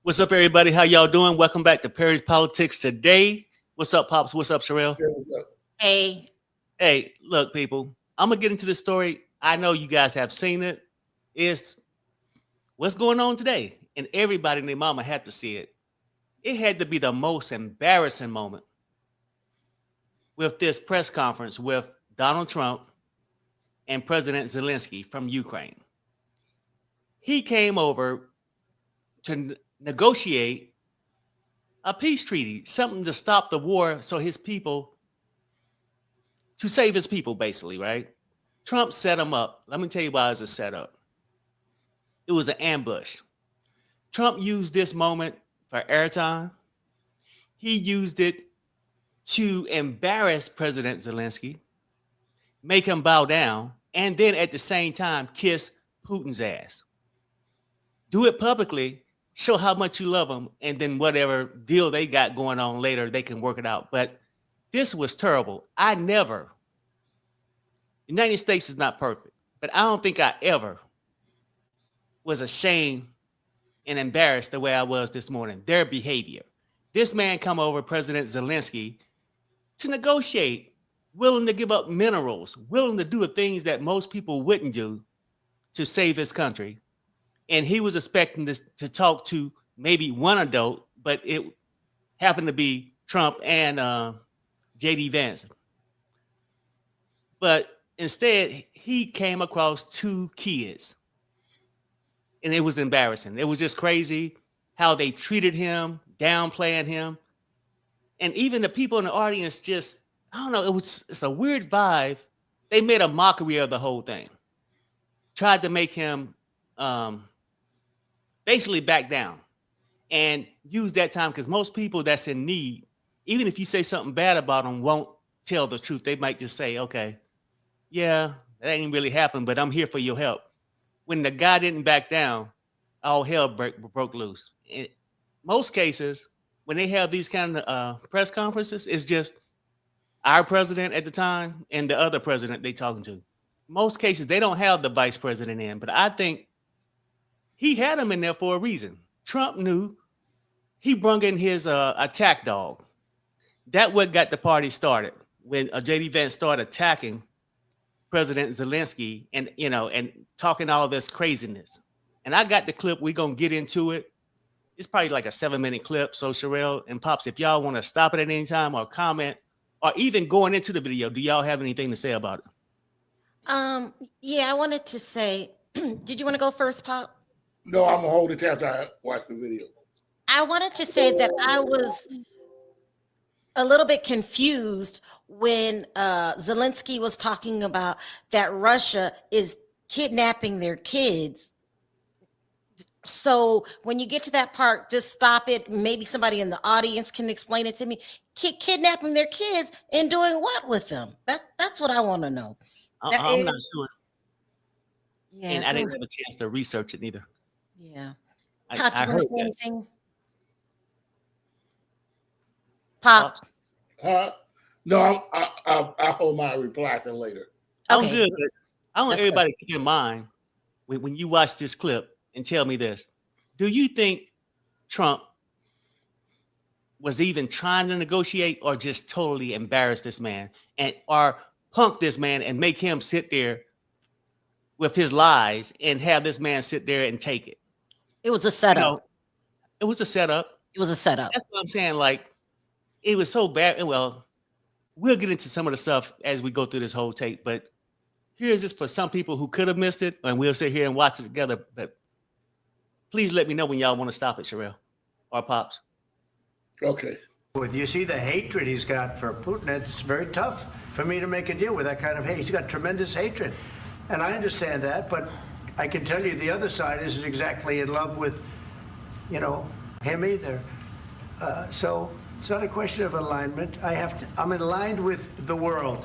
What's up, everybody? How y'all doing? Welcome back to Perry's Politics Today. What's up, Pops? What's up, Sherelle? Hey. Hey, look, people. I'm going to get into this story. I know you guys have seen it. It's what's going on today. And everybody and their mama had to see it. It had to be the most embarrassing moment with this press conference with Donald Trump and President Zelenskyy from Ukraine. He came over to negotiate a peace treaty, something to stop the war so his people, to save his people, basically, right? Trump set him up. Let me tell you why it was a setup. It was an ambush. Trump used this moment for airtime. He used it to embarrass President Zelenskyy, make him bow down, and then at the same time, kiss Putin's ass. Do it publicly, show how much you love him, and then whatever deal they got going on later, they can work it out. But this was terrible. United States is not perfect, but I don't think I ever was ashamed and embarrassed the way I was this morning. Their behavior. This man come over, President Zelenskyy, to negotiate, willing to give up minerals, willing to do the things that most people wouldn't do to save his country. And he was expecting this to talk to maybe one adult, but it happened to be Trump and J.D. Vance. But instead, he came across two kids. And it was embarrassing. It was just crazy how they treated him, downplaying him. And even the people in the audience just, I don't know, it's a weird vibe. They made a mockery of the whole thing. Tried to make him basically back down and use that time, because most people that's in need, even if you say something bad about them, won't tell the truth. They might just say, okay, yeah, that ain't really happened, but I'm here for your help. When the guy didn't back down, all hell broke loose. In most cases, when they have these kind of press conferences, it's just our president at the time and the other president they talking to. Most cases, they don't have the vice president in, but I think he had him in there for a reason. Trump knew. He brung in his attack dog. That what got the party started when J.D. Vance started attacking President Zelenskyy and talking all this craziness. And I got the clip. We're gonna get into it. It's probably like a 7-minute clip. So Sherelle and Pops, if y'all want to stop it at any time or comment, or even going into the video, do y'all have anything to say about it? Yeah, I wanted to say, did you want to go first, Pop? No, I'm gonna hold it after I watch the video. I wanted to say that I was a little bit confused when Zelenskyy was talking about that Russia is kidnapping their kids. So when you get to that part, just stop it. Maybe somebody in the audience can explain it to me. Kidnapping their kids and doing what with them? That's what I want to know. I'm not sure. Yeah, and I didn't have a chance to research it neither. Yeah. I heard that. Anything? Pop. No, I'll hold my reply for later. I'm good. But I want everybody to keep in mind when you watch this clip and tell me this. Do you think Trump was even trying to negotiate or just totally embarrass this man or punk this man and make him sit there with his lies and have this man sit there and take it? It was a setup. It was a setup. It was a setup. That's what I'm saying. Like, it was so bad. Well, we'll get into some of the stuff as we go through this whole tape, but here's this for some people who could have missed it, and we'll sit here and watch it together. But please let me know when y'all want to stop it, Sherelle or Pops. Okay. You see the hatred he's got for Putin. It's very tough for me to make a deal with that kind of hate. He's got tremendous hatred, and I understand that, but I can tell you the other side isn't exactly in love with, him either. So it's not a question of alignment. I'm aligned with the world.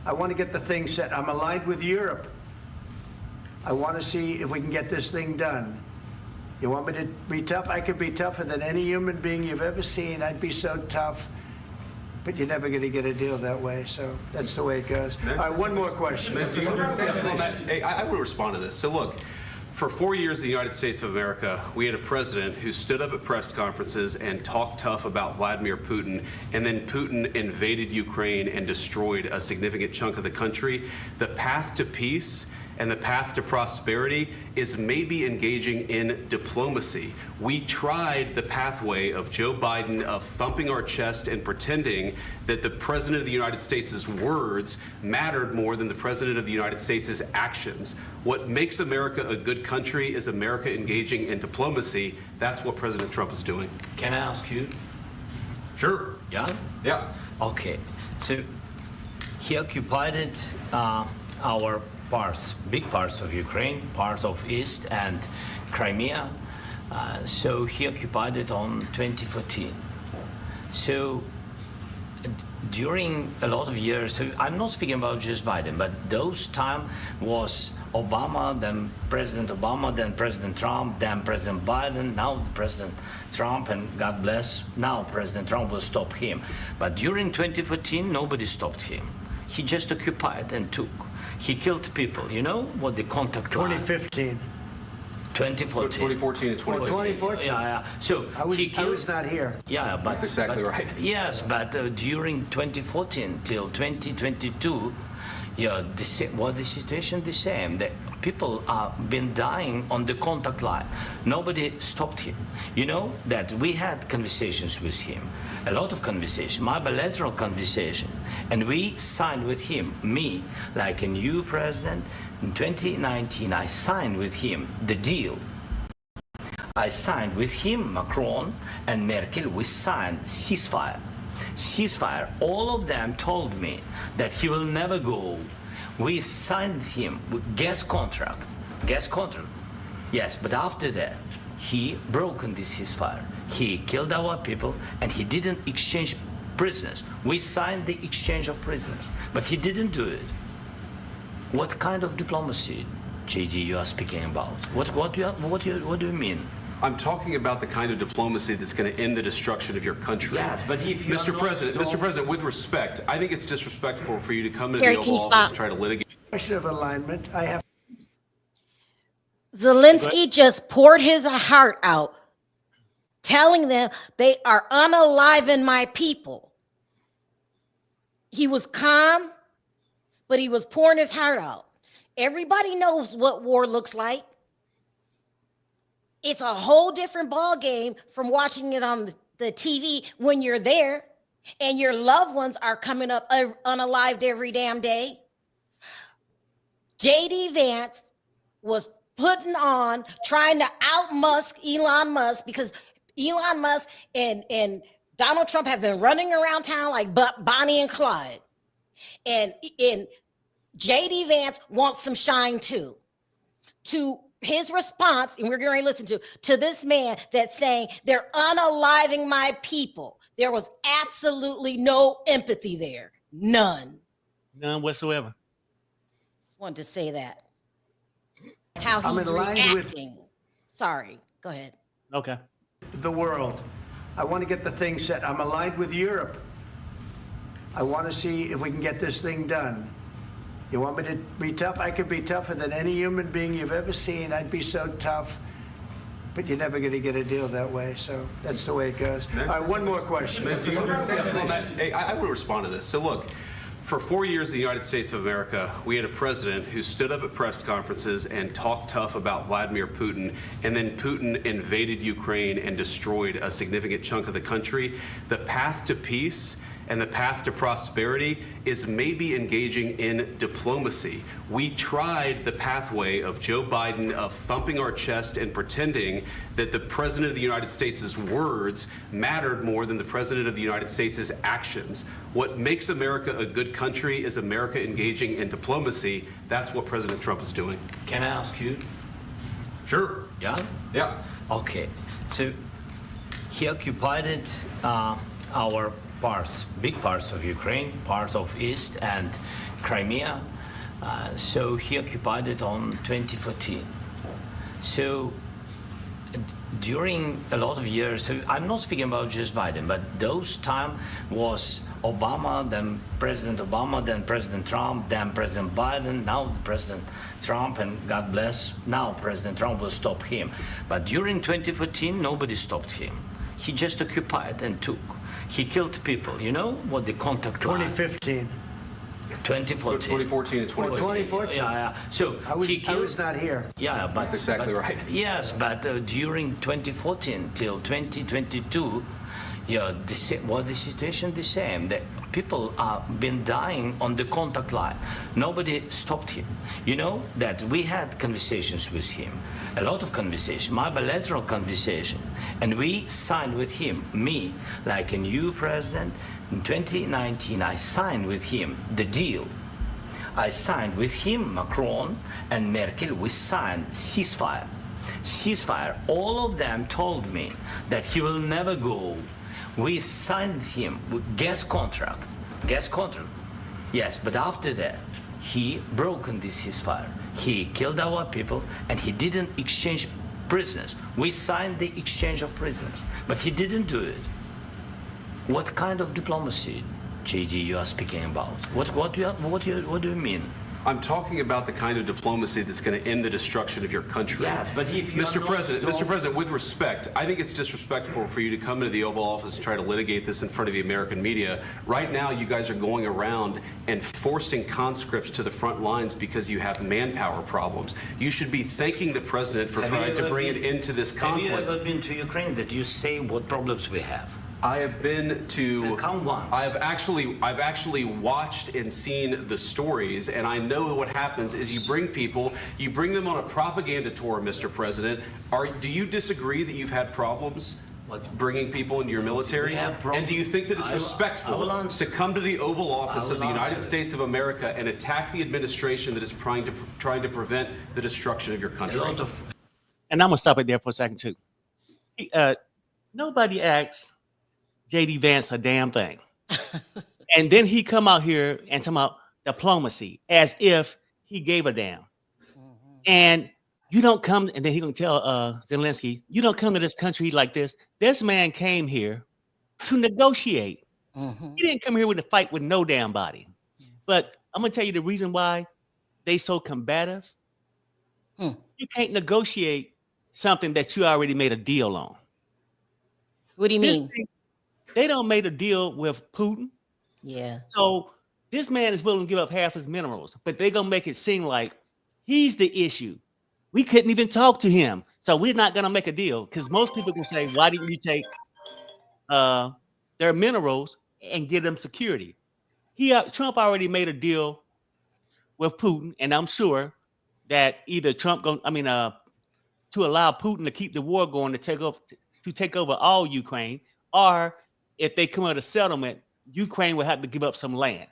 I want to get the thing set. I'm aligned with Europe. I want to see if we can get this thing done. You want me to be tough? I could be tougher than any human being you've ever seen. I'd be so tough. But you're never going to get a deal that way, so that's the way it goes. All right, one more question. Hey, I will respond to this. So look, For 4 years in the United States of America, we had a president who stood up at press conferences and talked tough about Vladimir Putin, and then Putin invaded Ukraine and destroyed a significant chunk of the country. The path to peace and the path to prosperity is maybe engaging in diplomacy. We tried the pathway of Joe Biden of thumping our chest and pretending that the President of the United States' words mattered more than the President of the United States' actions. What makes America a good country is America engaging in diplomacy. That's what President Trump is doing. Can I ask you? Sure. Yeah? Yeah. Okay. So he occupied our parts, big parts of Ukraine, part of East and Crimea. So he occupied it on 2014. So during a lot of years, so I'm not speaking about just Biden, but those time was Obama, then President Obama, then President Trump, then President Biden, now President Trump, and God bless, now President Trump will stop him. But during 2014, nobody stopped him. He just occupied and took. He killed people. You know what the contact line? 2015. 2014. 2014 and 2015. 2014. Yeah. So I was, he killed. I was not here. Yeah, but That's exactly but- right. Yes, but during 2014 till 2022, yeah, the situation the same. The people have been dying on the contact line. Nobody stopped him. You know that we had conversations with him, a lot of conversation, my bilateral conversation, and we signed with him, me, like a new president. In 2019, I signed with him the deal. I signed with him, Macron and Merkel, we signed ceasefire. Ceasefire. All of them told me that he will never go. We signed him with gas contract. Gas contract. Yes, but after that, he broken this ceasefire. He killed our people and he didn't exchange prisoners. We signed the exchange of prisoners, but he didn't do it. What kind of diplomacy, JD, you are speaking about? What do you mean? I'm talking about the kind of diplomacy that's going to end the destruction of your country. Yes, but if you Mr. President, with respect, I think it's disrespectful for you to come into Gary, the can you Oval Office stop? and try to litigate. Question of alignment. I have. Zelensky just poured his heart out, telling them they are unaliving my people. He was calm, but he was pouring his heart out. Everybody knows what war looks like. It's a whole different ball game from watching it on the TV when you're there and your loved ones are coming up unalived every damn day. JD Vance was putting on, trying to out-Musk Elon Musk, because Elon Musk and Donald Trump have been running around town like Bonnie and Clyde. And JD Vance wants some shine too. To his response, and we're going to listen to this man that's saying they're unaliving my people. There was absolutely no empathy there. None. None whatsoever. Just wanted to say that. How I'm he's in line with- reacting. Sorry, go ahead. Okay. The world. I want to get the thing set. I'm aligned with Europe. I want to see if we can get this thing done. You want me to be tough? I could be tougher than any human being you've ever seen. I'd be so tough. But you're never going to get a deal that way. So that's the way it goes. All right, one more question. Hey, I want to respond to this. So look, for 4 years in the United States of America, we had a president who stood up at press conferences and talked tough about Vladimir Putin, and then Putin invaded Ukraine and destroyed a significant chunk of the country. The path to peace and the path to prosperity is maybe engaging in diplomacy. We tried the pathway of Joe Biden of thumping our chest and pretending that the President of the United States' words mattered more than the President of the United States' actions. What makes America a good country is America engaging in diplomacy. That's what President Trump is doing. Can I ask you? Sure. Yeah? Yeah. Okay. So he occupied it, our parts, big parts of Ukraine, part of East and Crimea. So he occupied it on 2014. So during a lot of years, so I'm not speaking about just Biden, but those time was Obama, then President Obama, then President Trump, then President Biden, now President Trump, and God bless, now President Trump will stop him. But during 2014, nobody stopped him. He just occupied and took. He killed people. You know what the contact line? 2015. 2014. 2014 and 2014. 2014. Yeah. So I he killed. was not here. Yeah, but That's exactly but- right. Yes, but during 2014 till 2022, the situation the same. The people are been dying on the contact line. Nobody stopped him. You know that we had conversations with him, a lot of conversation, my bilateral conversation, and we signed with him. Me, like a new president, in 2019, I signed with him the deal. I signed with him, Macron and Merkel. We signed ceasefire. Ceasefire. All of them told me that he will never go. We signed with him with gas contract. Yes, but after that, he broken this ceasefire. He killed our people, and he didn't exchange prisoners. We signed the exchange of prisoners, but he didn't do it. What kind of diplomacy, JD, you are speaking about? What do you mean? I'm talking about the kind of diplomacy that's going to end the destruction of your country. Yes, but if you Mr. are not President, strong- Mr. President, with respect, I think it's disrespectful for you to come into the Oval Office and try to litigate this in front of the American media. Right now, you guys are going around and forcing conscripts to the front lines because you have manpower problems. You should be thanking the president for trying to bring an end to this conflict. Have you ever been to Ukraine that you say what problems we have? I have been to. Come once. I've actually watched and seen the stories, and I know what happens is you bring them on a propaganda tour, Mr. President. Do you disagree that you've had problems bringing people into your military? We have problems. And do you think that it's I will respectful answer. to come to the Oval Office I of the will United answer. States of America and attack the administration that is trying to prevent the destruction of your A country? lot of And I'm gonna stop it there for a second too. Nobody asks JD Vance a damn thing. And then he come out here and talk about diplomacy as if he gave a damn. And you don't come, and then he gonna tell Zelenskyy, you don't come to this country like this. This man came here to negotiate. He didn't come here with a fight with no damn body. But I'm gonna tell you the reason why they so combative. You can't negotiate something that you already made a deal on. What do you This mean? thing- They don't made a deal with Putin. Yeah. So this man is willing to give up half his minerals, but they're gonna make it seem like he's the issue. We couldn't even talk to him, so we're not gonna make a deal. Because most people can say, why didn't you take their minerals and give them security? Trump already made a deal with Putin, and I'm sure that either Trump to allow Putin to keep the war going to take over all Ukraine, or if they come out a settlement, Ukraine will have to give up some land.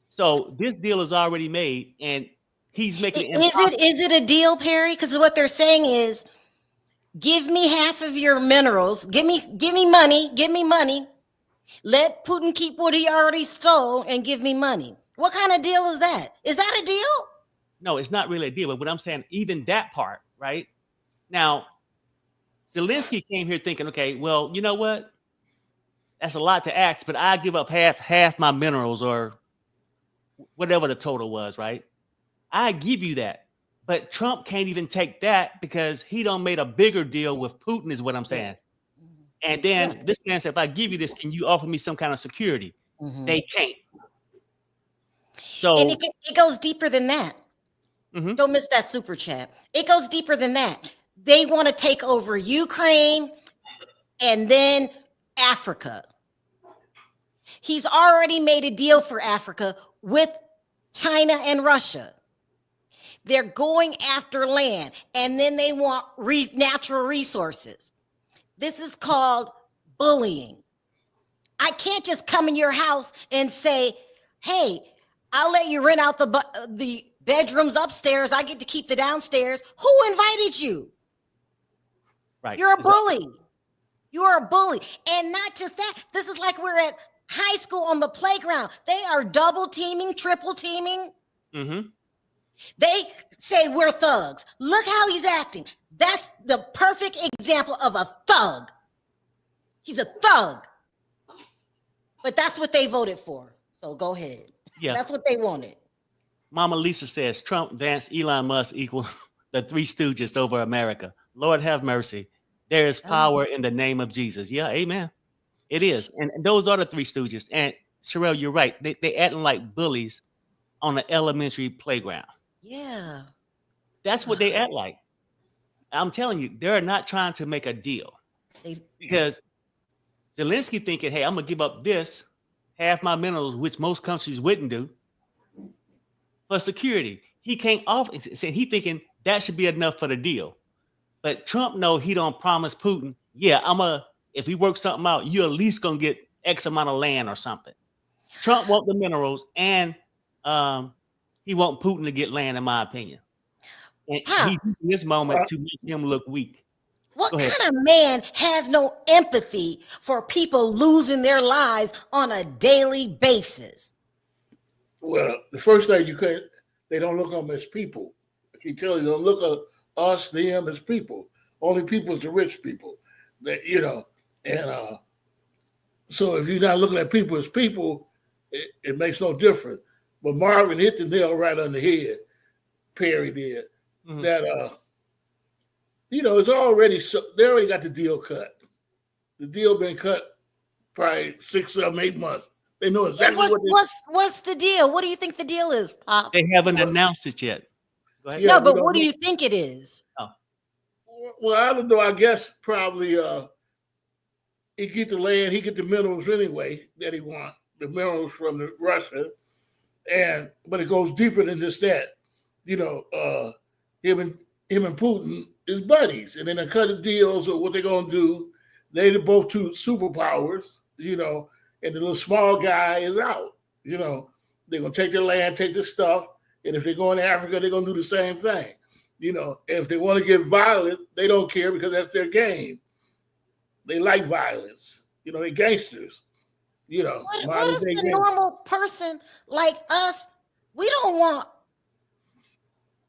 So this deal is already made, and he's making it impossible. Is it a deal, Perry? Because what they're saying is, give me half of your minerals. Give me money. Give me money. Let Putin keep what he already stole and give me money. What kind of deal is that? Is that a deal? No, it's not really a deal. But what I'm saying, even that part, right? Now, Zelenskyy came here thinking, okay, well, you know what? That's a lot to ask, but I give up half my minerals or whatever the total was, right? I give you that. But Trump can't even take that because he done made a bigger deal with Putin, is what I'm saying. And then this man said, if I give you this, can you offer me some kind of security? They can't. So And it goes deeper than that. Don't miss that super chat. It goes deeper than that. They want to take over Ukraine and then Africa. He's already made a deal for Africa with China and Russia. They're going after land, and then they want natural resources. This is called bullying. I can't just come in your house and say, hey, I'll let you rent out the bedrooms upstairs. I get to keep the downstairs. Who invited you? right. You're a bully. You are a bully. And not just that. This is like we're at high school on the playground. They are double teaming, triple teaming. They say we're thugs. Look how he's acting. That's the perfect example of a thug. He's a thug. But that's what they voted for. So go ahead. Yeah. That's what they wanted. Mama Lisa says Trump, Vance, Elon Musk equal the Three Stooges over America. Lord have mercy. There is power in the name of Jesus. Yeah, amen. It is. And those are the Three Stooges. And Sherelle, you're right. They acting like bullies on an elementary playground. Yeah. That's what they act like. I'm telling you, they're not trying to make a deal. Because Zelensky thinking, hey, I'm going to give up this, half my minerals, which most countries wouldn't do, for security. He can't offer, he thinking that should be enough for the deal. But Trump know he don't promise Putin, yeah, if we work something out, you're at least going to get X amount of land or something. Trump want the minerals, and he want Putin to get land, in my opinion. And he's using this moment to make him look weak. What kind of man has no empathy for people losing their lives on a daily basis? Well, the first thing they don't look at them as people. If you tell you, don't look at us, them as people. Only people is the rich people. That and so if you're not looking at people as people, it makes no difference. But Marvin hit the nail right on the head. Perry did. Mm-hmm. That it's already they already got the deal cut. The deal been cut probably 6, 7, 8 months. They know exactly what's the deal. What do you think the deal is, Pop? They haven't announced it yet. Yeah, no, but what do you think it is? Oh. Well, I don't know. I guess probably he get the land, he get the minerals anyway that he want, the minerals from Russia, but it goes deeper than just that. Him and Putin is buddies, and then they cut the deals of what they're gonna do. They're both two superpowers, and the little small guy is out. They're gonna take their land, take their stuff, and if they go into Africa, they're gonna do the same thing. And if they want to get violent, they don't care because that's their game. They like violence. They're gangsters. What is the normal person like us? We don't want.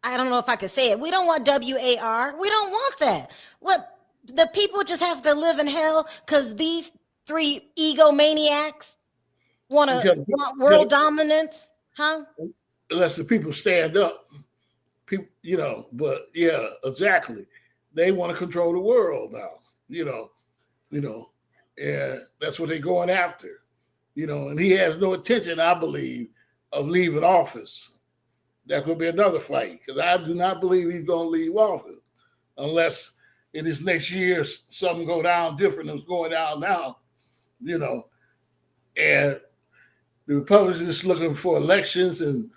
I don't know if I could say it. We don't want WAR. We don't want that. What the people just have to live in hell because these 3 egomaniacs want world dominance, huh? Unless the people stand up, people, But yeah, exactly. They want to control the world now, and that's what they're going after, And he has no intention, I believe, of leaving office. That could be another fight because I do not believe he's going to leave office unless in his next year something go down different than what's going down now, And the Republicans looking for elections and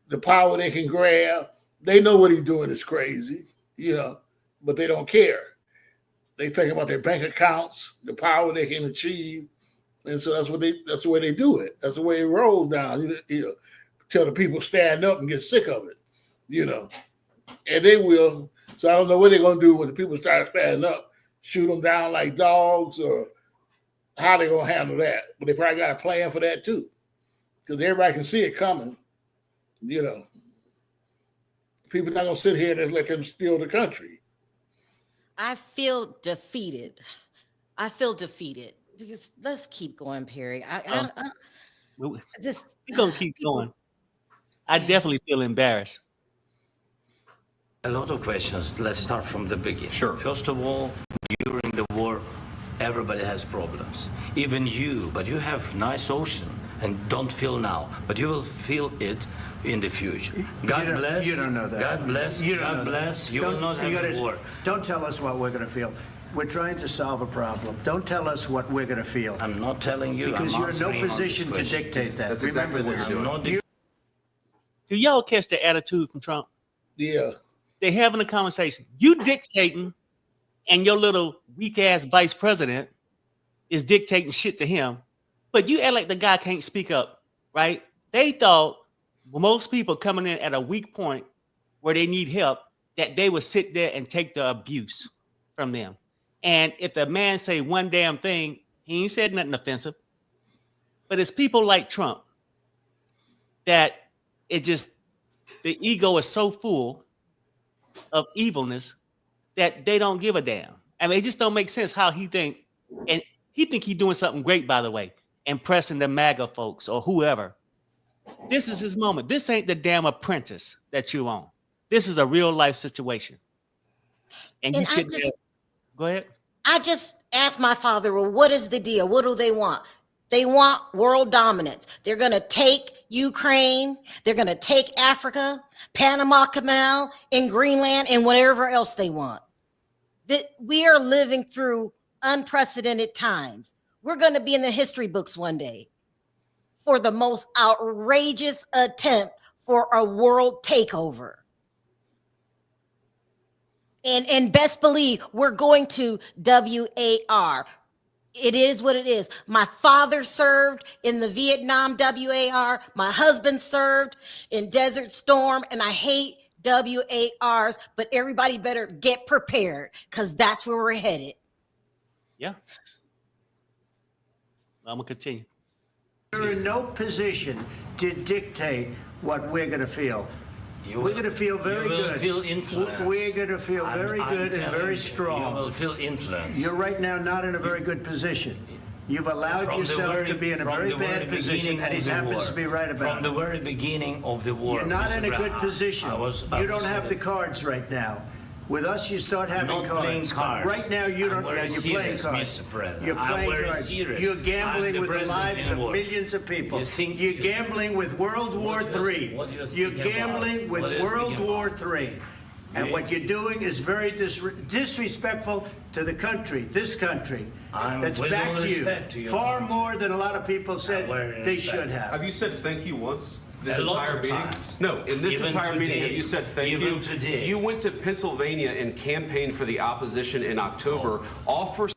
the power they can grab. They know what he's doing is crazy, but they don't care. They think about their bank accounts, the power they can achieve, and so that's the way they do it. That's the way it rolls down. Tell the people stand up and get sick of it, and they will. So I don't know what they're going to do when the people start standing up, shoot them down like dogs, or how they're going to handle that. But they probably got a plan for that too, because everybody can see it coming. People not going to sit here and just let them steal the country. I feel defeated. Let's keep going, Perry. We're going to keep going. I definitely feel embarrassed. A lot of questions. Let's start from the beginning. Sure. First of all, during the war, everybody has problems. Even you, but you have nice ocean and don't feel now, but you will feel it in the future. God bless. You don't know that. God bless. God bless. You will not have war. Don't tell us what we're going to feel. We're trying to solve a problem. Don't tell us what we're going to feel. I'm not telling you. Because you're in no position to dictate that. That's exactly what you're doing. Do y'all catch the attitude from Trump? Yeah. They're having a conversation. You dictating, and your little weak-ass vice president is dictating shit to him, but you act like the guy can't speak up, right? They thought most people coming in at a weak point where they need help, that they would sit there and take the abuse from them. And if the man say one damn thing, he ain't said nothing offensive. But it's people like Trump that the ego is so full of evilness that they don't give a damn. I mean, it just don't make sense how he think. And he think he's doing something great, by the way. impressing the MAGA folks or whoever. This is his moment. This ain't the damn Apprentice that you on. This is a real life situation. And you sit there. Go ahead. I just asked my father, well, what is the deal? What do they want? They want world dominance. They're going to take Ukraine. They're going to take Africa, Panama Canal, and Greenland, and whatever else they want. That we are living through unprecedented times. We're going to be in the history books one day for the most outrageous attempt for a world takeover. And best believe we're going to WAR. It is what it is. My father served in the Vietnam WAR. My husband served in Desert Storm, and I hate WARs, but everybody better get prepared because that's where we're headed. Yeah. I'm going to continue. You're in no position to dictate what we're going to feel. We're going to feel very good. Feel influence. We're going to feel very good and very strong. You will feel influence. You're right now not in a very good position. You've allowed yourself to be in a very bad position, and he happens to be right about it. From the very beginning of the war. You're not in a good position. You don't have the the cards right now. With us, you start having cards. Right now, you don't. You're playing cards. You're playing cards. You're gambling with the lives of millions of people. You're gambling with World War III. You're gambling with World War III. And what you're doing is very disrespectful to the country, this country, that's backed you far more than a lot of people said they should have. Have you said thank you once? This A lot entire of meeting? times. No, in this Even entire meeting, today. have you said thank Even you? today. You went to Pennsylvania and campaigned for the opposition in October, all for...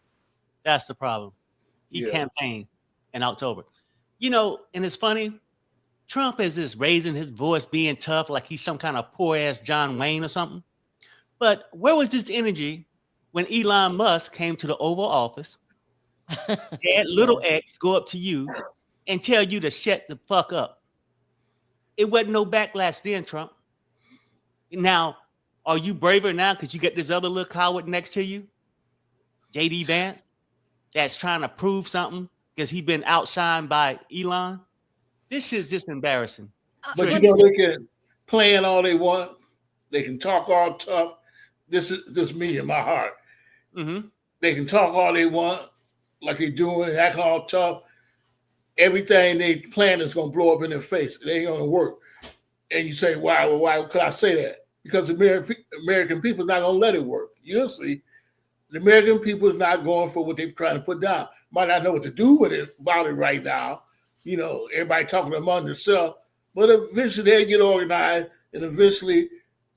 That's the problem. He campaigned in October. You know, and it's funny, Trump is just raising his voice, being tough, like he's some kind of poor-ass John Wayne or something. But where was this energy when Elon Musk came to the Oval Office, had little X go up to you and tell you to shut the fuck up? It wasn't no backlash then, Trump. Now, are you braver now because you got this other little coward next to you, J.D. Vance, that's trying to prove something because he's been outshined by Elon? This is just embarrassing. But you know, they can plan all they want. They can talk all tough. This is just me in my heart. Mm-hmm. They can talk all they want, like they're doing, acting all tough. Everything they plan is going to blow up in their face. It ain't going to work. And you say, why? Well, why could I say that? Because the American people is not going to let it work. You'll see. The American people is not going for what they're trying to put down. Might not know what to do with it about it right now. You know, everybody talking among themselves. But eventually they'll get organized, and eventually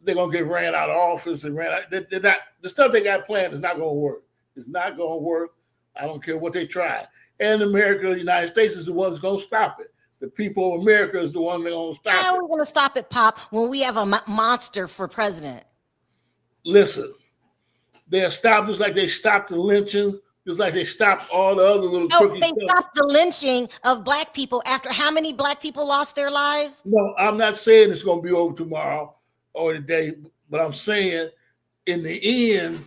they're going to get ran out of office and ran out. The stuff they got planned is not going to work. It's not going to work. I don't care what they try. And America, the United States, is the one that's going to stop it. The people of America is the one that's going to stop it. How are we going to stop it, Pop, when we have a monster for president? Listen, they'll stop just like they stopped the lynchings, just like they stopped all the other little crooked They stuff. stopped the lynching of black people after how many black people lost their lives? No, I'm not saying it's going to be over tomorrow or today, but I'm saying in the end,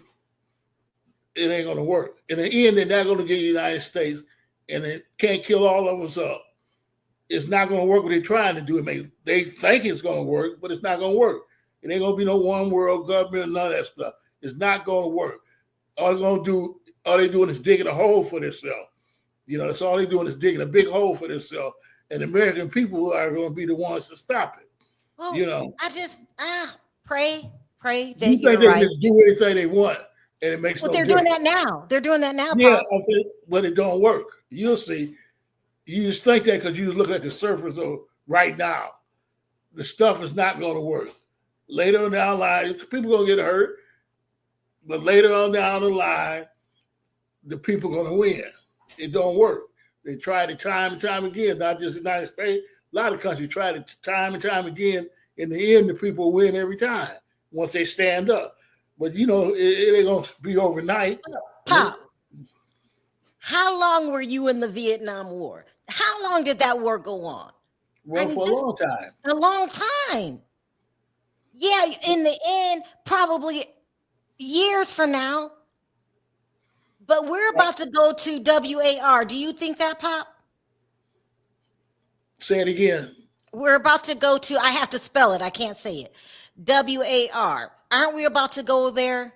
it ain't going to work. In the end, they're not going to get the United States, and it can't kill all of us up. It's not going to work what they're trying to do. They think it's going to work, but it's not going to work. It ain't going to be no one world government, none of that stuff. It's not going to work. All they're doing is digging a hole for themselves. You know, that's all they're doing is digging a big hole for themselves. And the American people are going to be the ones to stop it. Well, you know, I just pray that you you're think they right. just do anything they want, and it makes Well, no they're difference. doing that now. They're doing that now, Yeah, Pop. I think, but it don't work. You'll see. You just think that because you're just looking at the surface of right now. The stuff is not going to work. Later on down the line, people going to get hurt, but later on down the line, the people going to win. It don't work. They tried it time and time again, not just the United States. A lot of countries tried it time and time again. In the end, the people win every time once they stand up. But, you know, it ain't going to be overnight. Pop, how long were you in the Vietnam War? How long did that war go on? Well, for a long time. A long time. Yeah, in the end, probably years from now. But we're about to go to WAR. Do you think that, Pop? Say it again. We're about to go to, I have to spell it. I can't say it. WAR. Aren't we about to go there?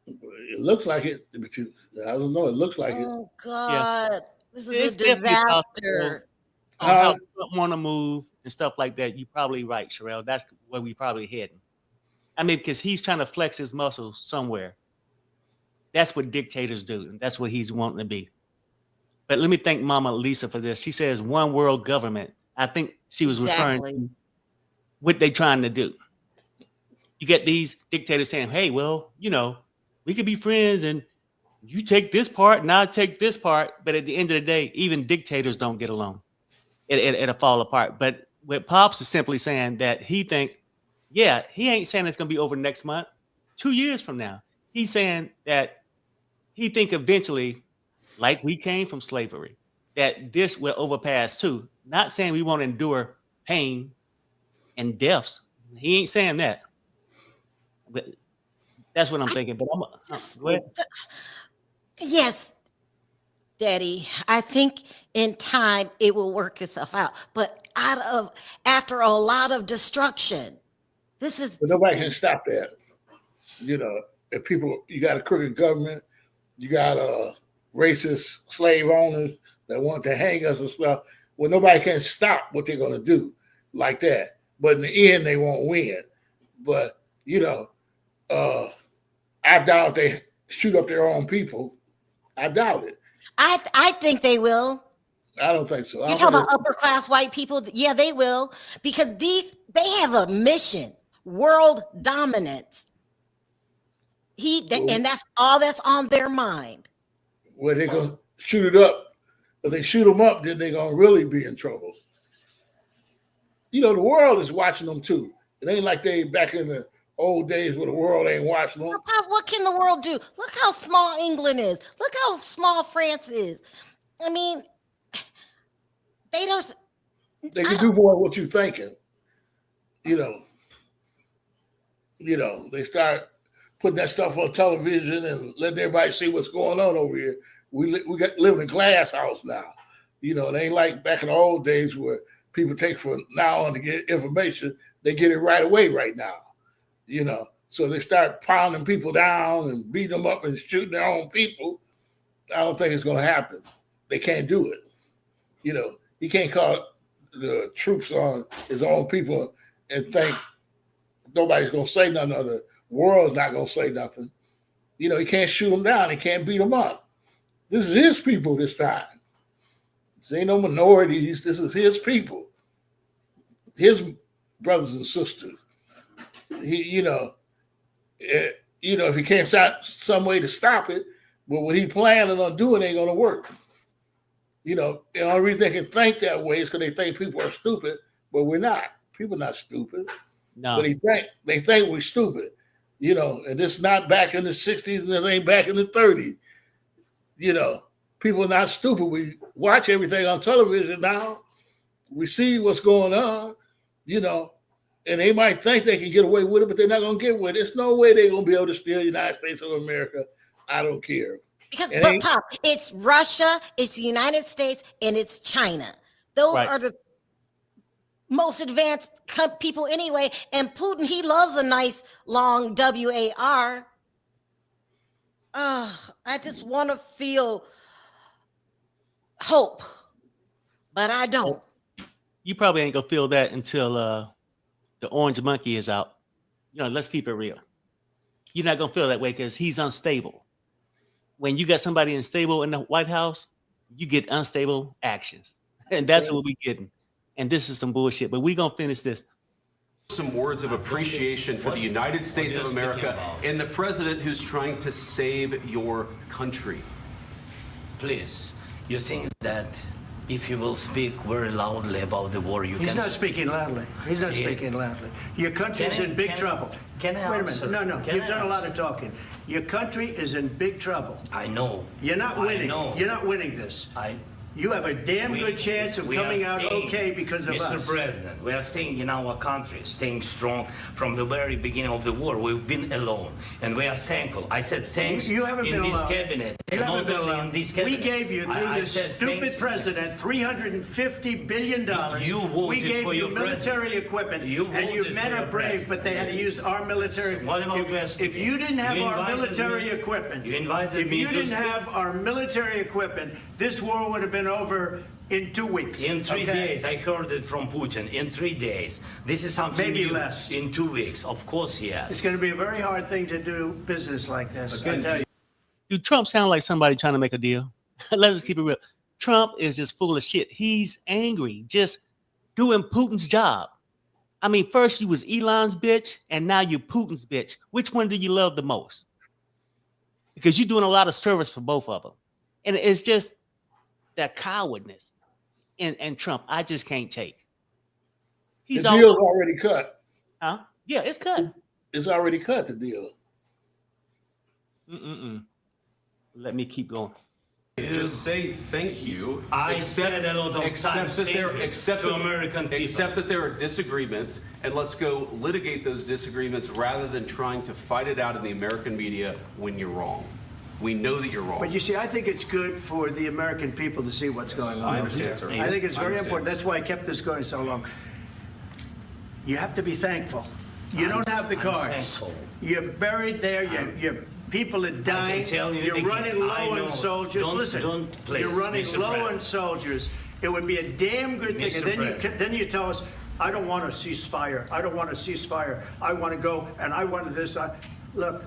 It looks like it, but I don't know. It looks like it. Oh, God. This is It's a definitely disaster. On how Trump want to move and stuff like that. You're probably right, Sherelle. That's where we probably heading. I mean, because he's trying to flex his muscles somewhere. That's what dictators do, and that's what he's wanting to be. But let me thank Mama Lisa for this. She says one world government. I think she was referring to what they're trying to do. You get these dictators saying, hey, well, you know, we could be friends and you take this part and I take this part. But at the end of the day, even dictators don't get along. It'll fall apart. But what Pops is simply saying that he think, yeah, he ain't saying it's going to be over next month, 2 years from now. He's saying that he think eventually, like we came from slavery, that this will overpass too. Not saying we won't endure pain and deaths. He ain't saying that. But that's what I'm thinking. But go ahead. Yes, Daddy. I think in time it will work itself out. But after a lot of destruction, this is. But nobody can stop that. You know, if people, you got a crooked government, you got racist slave owners that want to hang us and stuff. Well, nobody can stop what they're going to do like that. But in the end, they won't win. But, you know, I doubt if they shoot up their own people. I doubt it. I think they will. I don't think so. You're talking about upper class white people? Yeah, they will. Because they have a mission, world dominance. And that's all that's on their mind. Well, they're going to shoot it up. If they shoot them up, then they're going to really be in trouble. You know, the world is watching them too. It ain't like they back in the old days where the world ain't watching them. What can the world do? Look how small England is. Look how small France is. I mean, they can do more than what you're thinking. You know, they start putting that stuff on television and letting everybody see what's going on over here. We live in a glass house now. You know, it ain't like back in the old days where people take for now on to get information. They get it right away right now. You know, so they start pounding people down and beating them up and shooting their own people. I don't think it's going to happen. They can't do it. You know, he can't call the troops on his own people and think nobody's going to say nothing, or the world's not going to say nothing. You know, he can't shoot them down. He can't beat them up. This is his people this time. This ain't no minorities. This is his people, his brothers and sisters. If he can't find some way to stop it, but what he planning on doing ain't going to work. You know, the only reason they can think that way is because they think people are stupid, but we're not. People are not stupid. No. But they think we're stupid. You know, and it's not back in the 60s and it ain't back in the 30s. You know, people are not stupid. We watch everything on television now. We see what's going on, you know, and they might think they can get away with it, but they're not going to get with it. There's no way they're going to be able to steal the United States of America. I don't care. But Pop, it's Russia, it's the United States, and it's China. Those are the most advanced people anyway. And Putin, he loves a nice long WAR. I just want to feel hope, but I don't. You probably ain't gonna feel that until the orange monkey is out. You know, let's keep it real. You're not gonna feel that way because he's unstable. When you got somebody unstable in the White House, you get unstable actions, and that's what we're getting. And this is some bullshit. But we're gonna finish this. Some words of appreciation for the United States of America and the president who's trying to save your country. Please, you think that if you will speak very loudly about the war, you can... He's not speaking loudly. He's not speaking loudly. Your country is in big trouble. Can I Wait a answer? minute. No. Can You've I done a lot answer? of talking. Your country is in big trouble. I know. You're not winning. I know. You're not winning this. you have a damn good chance of we are coming out staying, okay because of Mr. us. President, we are staying in our country, staying strong from the very beginning of the war. We've been alone, and we are thankful. I said thanks You haven't in been this alone. cabinet. You and haven't not been only alone. in this We cabinet. gave you, through I this said stupid thank you. president, $350 billion. You voted we gave for you your military president. equipment, You and you voted men for are your brave, president. but they had to use our military. What about West If you didn't have You our invited military me- equipment, you invited if me you to didn't speak. have our military equipment, this war would have been over in 2 weeks. In 3 okay? days, I heard it from Putin. In 3 days, this is something Maybe new. less. In 2 weeks, of course, yes. It's going to be a very hard thing to do business like this. I tell you. Do Trump sound like somebody trying to make a deal? Let's just keep it real. Trump is just full of shit. He's angry, just doing Putin's job. I mean, first you was Elon's bitch, and now you're Putin's bitch. Which one do you love the most? Because you're doing a lot of service for both of them. And it's just that cowardness and Trump, I just can't take. The He's deal's already cut. huh? Yeah, it's cut. It's already cut, the deal. Let me keep going. Just say thank you. I said a lot of times that there, thank you except to that, American people. Except that there are disagreements, and let's go litigate those disagreements rather than trying to fight it out in the American media when you're wrong. We know that you're wrong. But you see, I think it's good for the American people to see what's going on. I understand, sir. I think it's I very understand. important. That's why I kept this going so long. You have to be thankful. You don't have the I'm cards. thankful. You're buried there. Your people are dying. tell you You're again, running low I know. on soldiers. Don't- Listen, don't please, you're running Mr. low on President. soldiers. It would be a damn good thing. Mr. And President. then you tell us, I don't want a ceasefire. I don't want a ceasefire. I want to go and I want this. Look,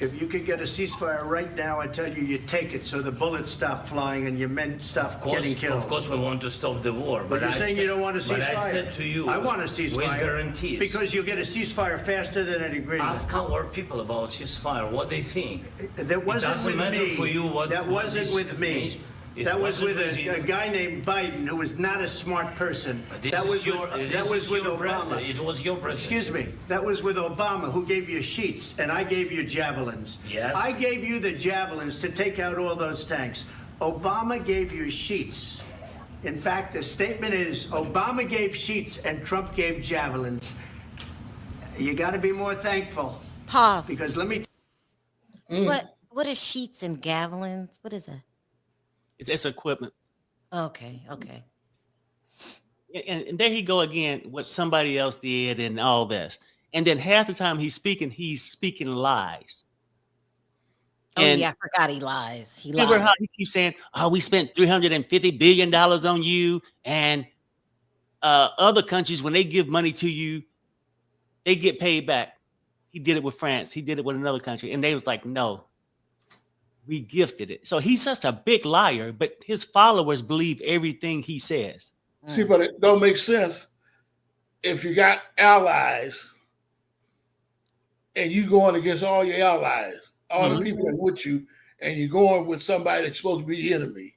if you could get a ceasefire right now, I tell you, you take it so the bullets stop flying and your men stop getting killed. Of course, we want to stop the war. But you're I saying said- you don't want a ceasefire. But I said to you, I want a ceasefire. with guarantees. Because you'll get a ceasefire faster than an agreement. Ask our people about ceasefire, what they think. That wasn't doesn't with matter me. for you what- that what wasn't this with me. means. It That was with wasn't with a you. guy named Biden who was not a smart person. This That is was your, with, this that was is with your Obama. president. It was your president. Excuse me. That was with Obama, who gave you sheets, and I gave you javelins. Yes. I gave you the javelins to take out all those tanks. Obama gave you sheets. In fact, the statement is Obama gave sheets and Trump gave javelins. You got to be more thankful Pause. because let me. What is sheets and javelins? What is that? It's equipment. Okay. And there he go again, what somebody else did and all this. And then half the time he's speaking lies. Oh And yeah, I forgot he lies. He remember lies. how he keeps saying, "Oh, we spent $350 billion on you," and other countries, when they give money to you, they get paid back. He did it with France. He did it with another country, and they was like, "No, we gifted it." So he's such a big liar, but his followers believe everything he says. See, but it don't make sense if you got allies and you going against all your allies, all the people that with you, and you're going with somebody that's supposed to be the enemy.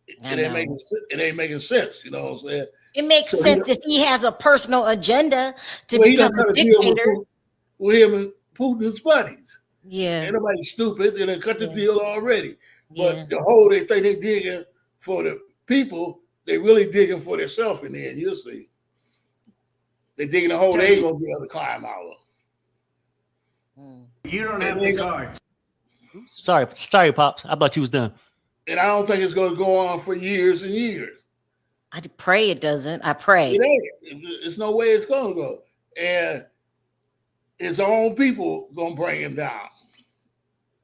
It ain't making sense. You know what I'm saying? It makes So sense if he has a personal agenda to Well, he become done cut a a deal dictator. with him and Putin's buddies. Yeah. Ain't nobody stupid. They done cut the Yeah. deal already. But Yeah. the whole they think they digging for the people, they really digging for themselves in the end. You'll see. They digging a hole they ain't gonna be able to climb out of. You don't have the cards. Sorry, Pops. I thought you was done. And I don't think it's gonna go on for years and years. I pray it doesn't. I pray. It ain't. There's no way it's gonna go. And his own people gonna bring him down.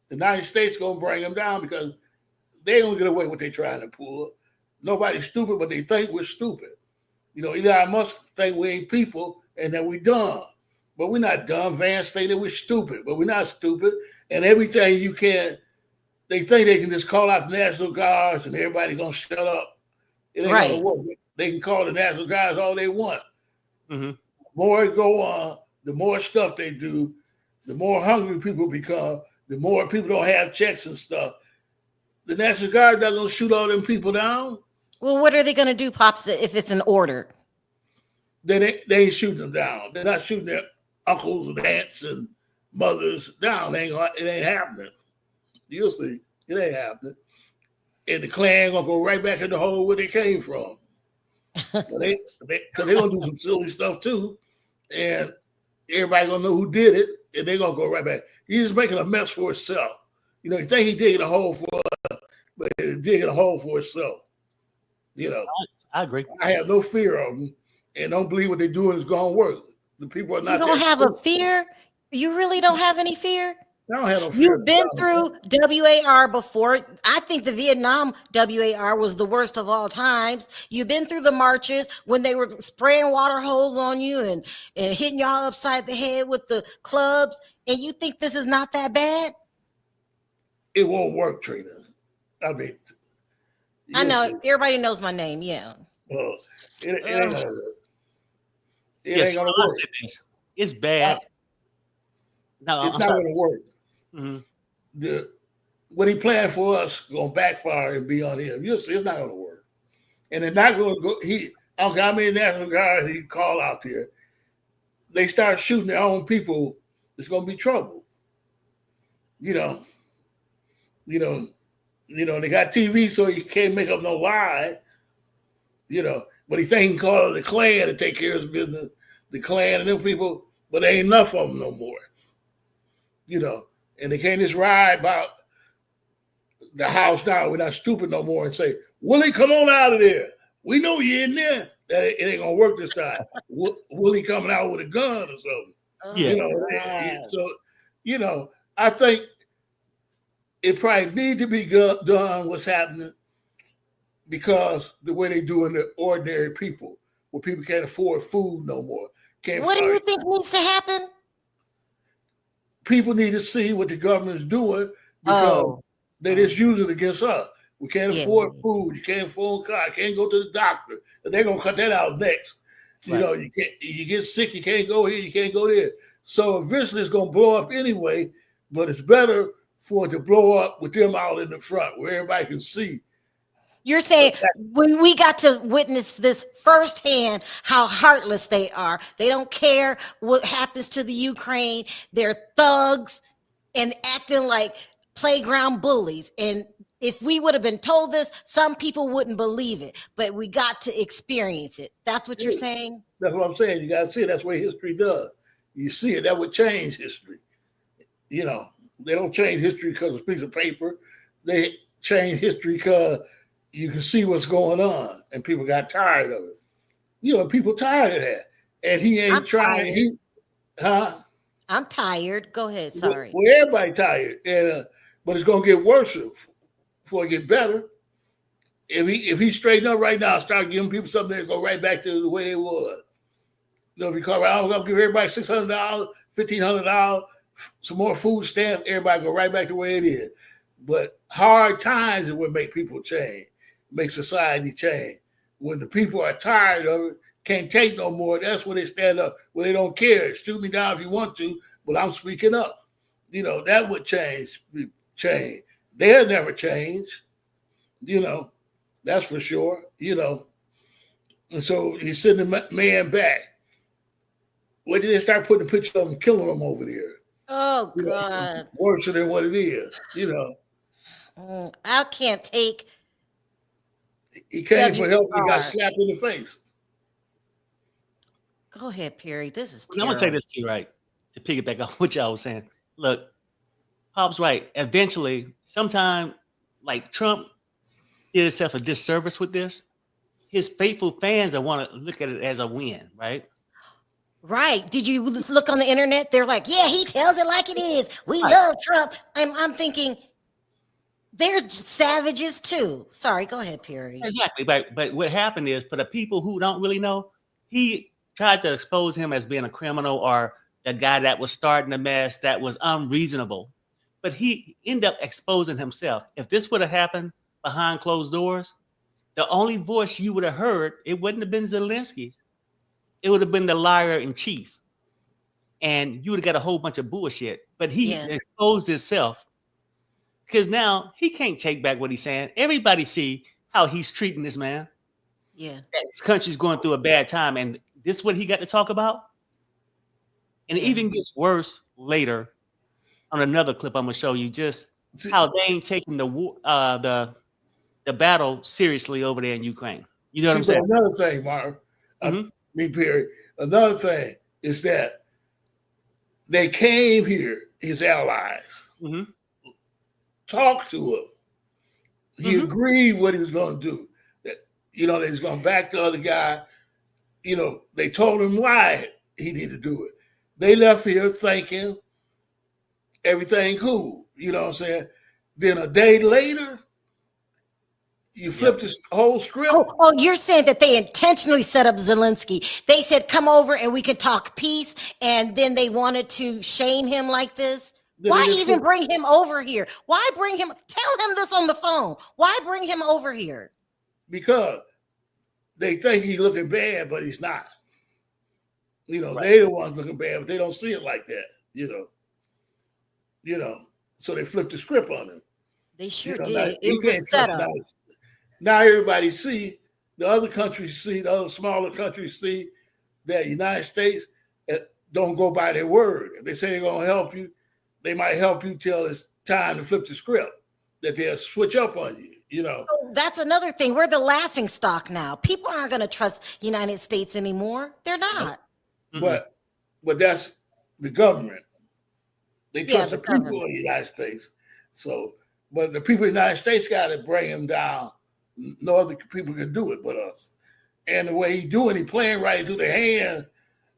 The United States gonna bring him down because they don't get away with what they trying to pull. Nobody's stupid, but they think we're stupid. You know, Elon Musk think we ain't people and that we dumb. But we're not dumb. Vance stated we're stupid, but we're not stupid. And everything you can, they think they can just call out the National Guards and everybody gonna shut up. It ain't Right. gonna work. They can call the National Guards all they want. Mm-hmm. The more it go on, the more stuff they do, the more hungry people become, the more people don't have checks and stuff. The National Guard not gonna shoot all them people down. Well, what are they going to do, Pops, if it's an order? They ain't shooting them down. They're not shooting their uncles and aunts and mothers down. It ain't happening. You'll see. It ain't happening. and the Klan gonna go right back in the hole where they came from. Because they're gonna do some silly stuff too, and everybody gonna know who did it, and they're gonna go right back. He's making a mess for himself. You know, you think he's digging a hole for us, but he's digging a hole for himself. You know, I agree. I have no fear of them, and don't believe what they're doing is gonna work. The people are not. You don't have a fear? You really don't have any fear? I don't have no fear. You've been through WAR before. I think the Vietnam WAR was the worst of all times. You've been through the marches when they were spraying water holes on you and hitting y'all upside the head with the clubs, and you think this is not that bad? It won't work, Trina. I mean, I know everybody knows my name. Yeah. Well, it ain't gonna work. It Yes, ain't gonna I work. said this. It's bad. No, It's not gonna work. Mm-hmm. What he planned for us gonna backfire and be on him. You'll see, it's not gonna work. And they're not gonna go. I don't care how many National Guards he call out there. They start shooting their own people. It's gonna be trouble. You know. They got TV, so you can't make up no lie. You know, but he think he can call the Klan to take care of his business. The Klan and them people, but there ain't enough of them no more. You know, and they can't just ride about the house now. We're not stupid no more and say, Willie, come on out of there. We know you're in there. That it ain't gonna work this time. Willie coming out with a gun or something. Yeah. You know, I think it probably need to be done what's happening because the way they doing the ordinary people, where people can't afford food no more. What do you think needs to happen? People need to see what the government's doing because they just use it against us. We can't afford food. You can't afford a car. You can't go to the doctor. And they're gonna cut that out next. You know, you can't. You get sick. You can't go here. You can't go there. So eventually, it's gonna blow up anyway. But it's better for it to blow up with them out in the front where everybody can see. You're saying when we got to witness this firsthand, how heartless they are. They don't care what happens to the Ukraine. They're thugs and acting like playground bullies. And if we would have been told this, some people wouldn't believe it. But we got to experience it. That's what you're saying? That's what I'm saying. You got to see it. That's what history does. You see it. That would change history. You know, they don't change history because it's a piece of paper. They change history because you can see what's going on, and people got tired of it. You know, people tired of that, and he ain't trying. I'm tired. Go ahead. Sorry. Well, everybody tired, and but it's gonna get worse before it get better. If he straighten up right now, start giving people something that go right back to the way they was. You know, if you call around, I'm gonna give everybody $600, $1,500, some more food stamps. Everybody go right back to where it is. But hard times is what make people change. Make society change. When the people are tired of it, can't take no more, that's when they stand up. When they don't care, shoot me down if you want to, but I'm speaking up. You know, that would change. They'll never change. You know, that's for sure. You know, and so he's sending the man back. When did they start putting a picture of him killing him over there? Oh, God. Worse than what it is, you know. I can't take. He came for help and got slapped in the face. Go ahead, Perry. This is terrible. I'm going to say this to you, right? To piggyback on what y'all was saying. Look, Pop's right. Eventually, sometime like Trump did himself a disservice with this. His faithful fans will want to look at it as a win, right? Right. Did you look on the internet? They're like, yeah, he tells it like it is. We love Trump. I'm thinking they're savages too. Sorry, go ahead, Perry. Exactly. But what happened is, for the people who don't really know, he tried to expose him as being a criminal or the guy that was starting a mess that was unreasonable. But he ended up exposing himself. If this would have happened behind closed doors, the only voice you would have heard, it wouldn't have been Zelenskyy. It would have been the liar in chief. And you would have got a whole bunch of bullshit. But he exposed himself because now he can't take back what he's saying. Everybody see how he's treating this man. Yeah. This country's going through a bad time. And this is what he got to talk about. And it even gets worse later on another clip I'm going to show you, just how they ain't taking the the battle seriously over there in Ukraine. You know what I'm See, but saying? another thing, Mark, me, Perry, another thing is that they came here, his allies, talked to him. He agreed what he was going to do. That, you know, they was going to back the other guy. You know, they told him why he needed to do it. They left here thinking everything cool. You know what I'm saying? Then a day later, you flip this whole script. Oh, you're saying that they intentionally set up Zelensky. They said, come over and we can talk peace. And then they wanted to shame him like this. Why even bring him over here? Why bring him? Tell him this on the phone. Why bring him over here? Because they think he's looking bad, but he's not. You know, they're the ones looking bad, but they don't see it like that. You know. So they flipped the script on him. They sure You know, did. It was a setup. Now everybody see, the other countries see, the other smaller countries see that the United States don't go by their word. If they say they're going to help you, they might help you till it's time to flip the script, that they'll switch up on you, you know. So that's another thing. We're the laughing stock now. People aren't going to trust United States anymore. They're not. But that's the government. They trust the people of the United States. So, but the people of the United States got to bring him down. No other people can do it but us. And the way he doing, he playing right into the hand,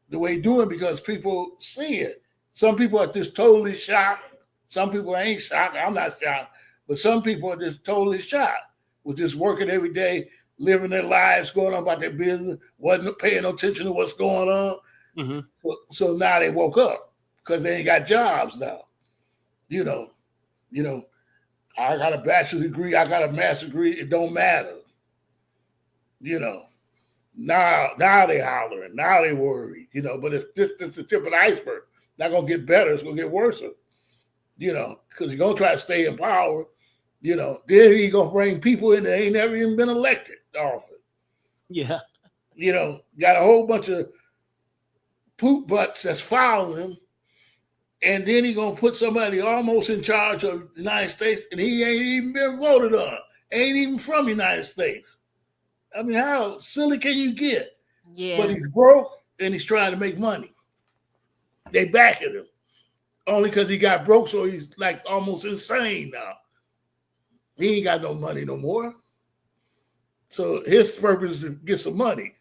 the way he doing, because people see it. Some people are just totally shocked. Some people ain't shocked. I'm not shocked. But some people are just totally shocked with just working every day, living their lives, going on about their business, wasn't paying no attention to what's going on. So now they woke up because they ain't got jobs now. You know, I got a bachelor's degree, I got a master's degree, it don't matter. You know, now they hollering, now they worried, you know, but it's just the tip of the iceberg. Not gonna get better, it's gonna get worse. You know, because he's gonna try to stay in power, you know, then he's gonna bring people in that ain't never even been elected to office. Yeah. You know, got a whole bunch of poop butts that's following him. And then he gonna put somebody almost in charge of the United States, and he ain't even been voted on, ain't even from the United States. I mean, how silly can you get? Yeah. But he's broke and he's trying to make money. They backing him only because he got broke, so he's like almost insane now. He ain't got no money no more. So his purpose is to get some money,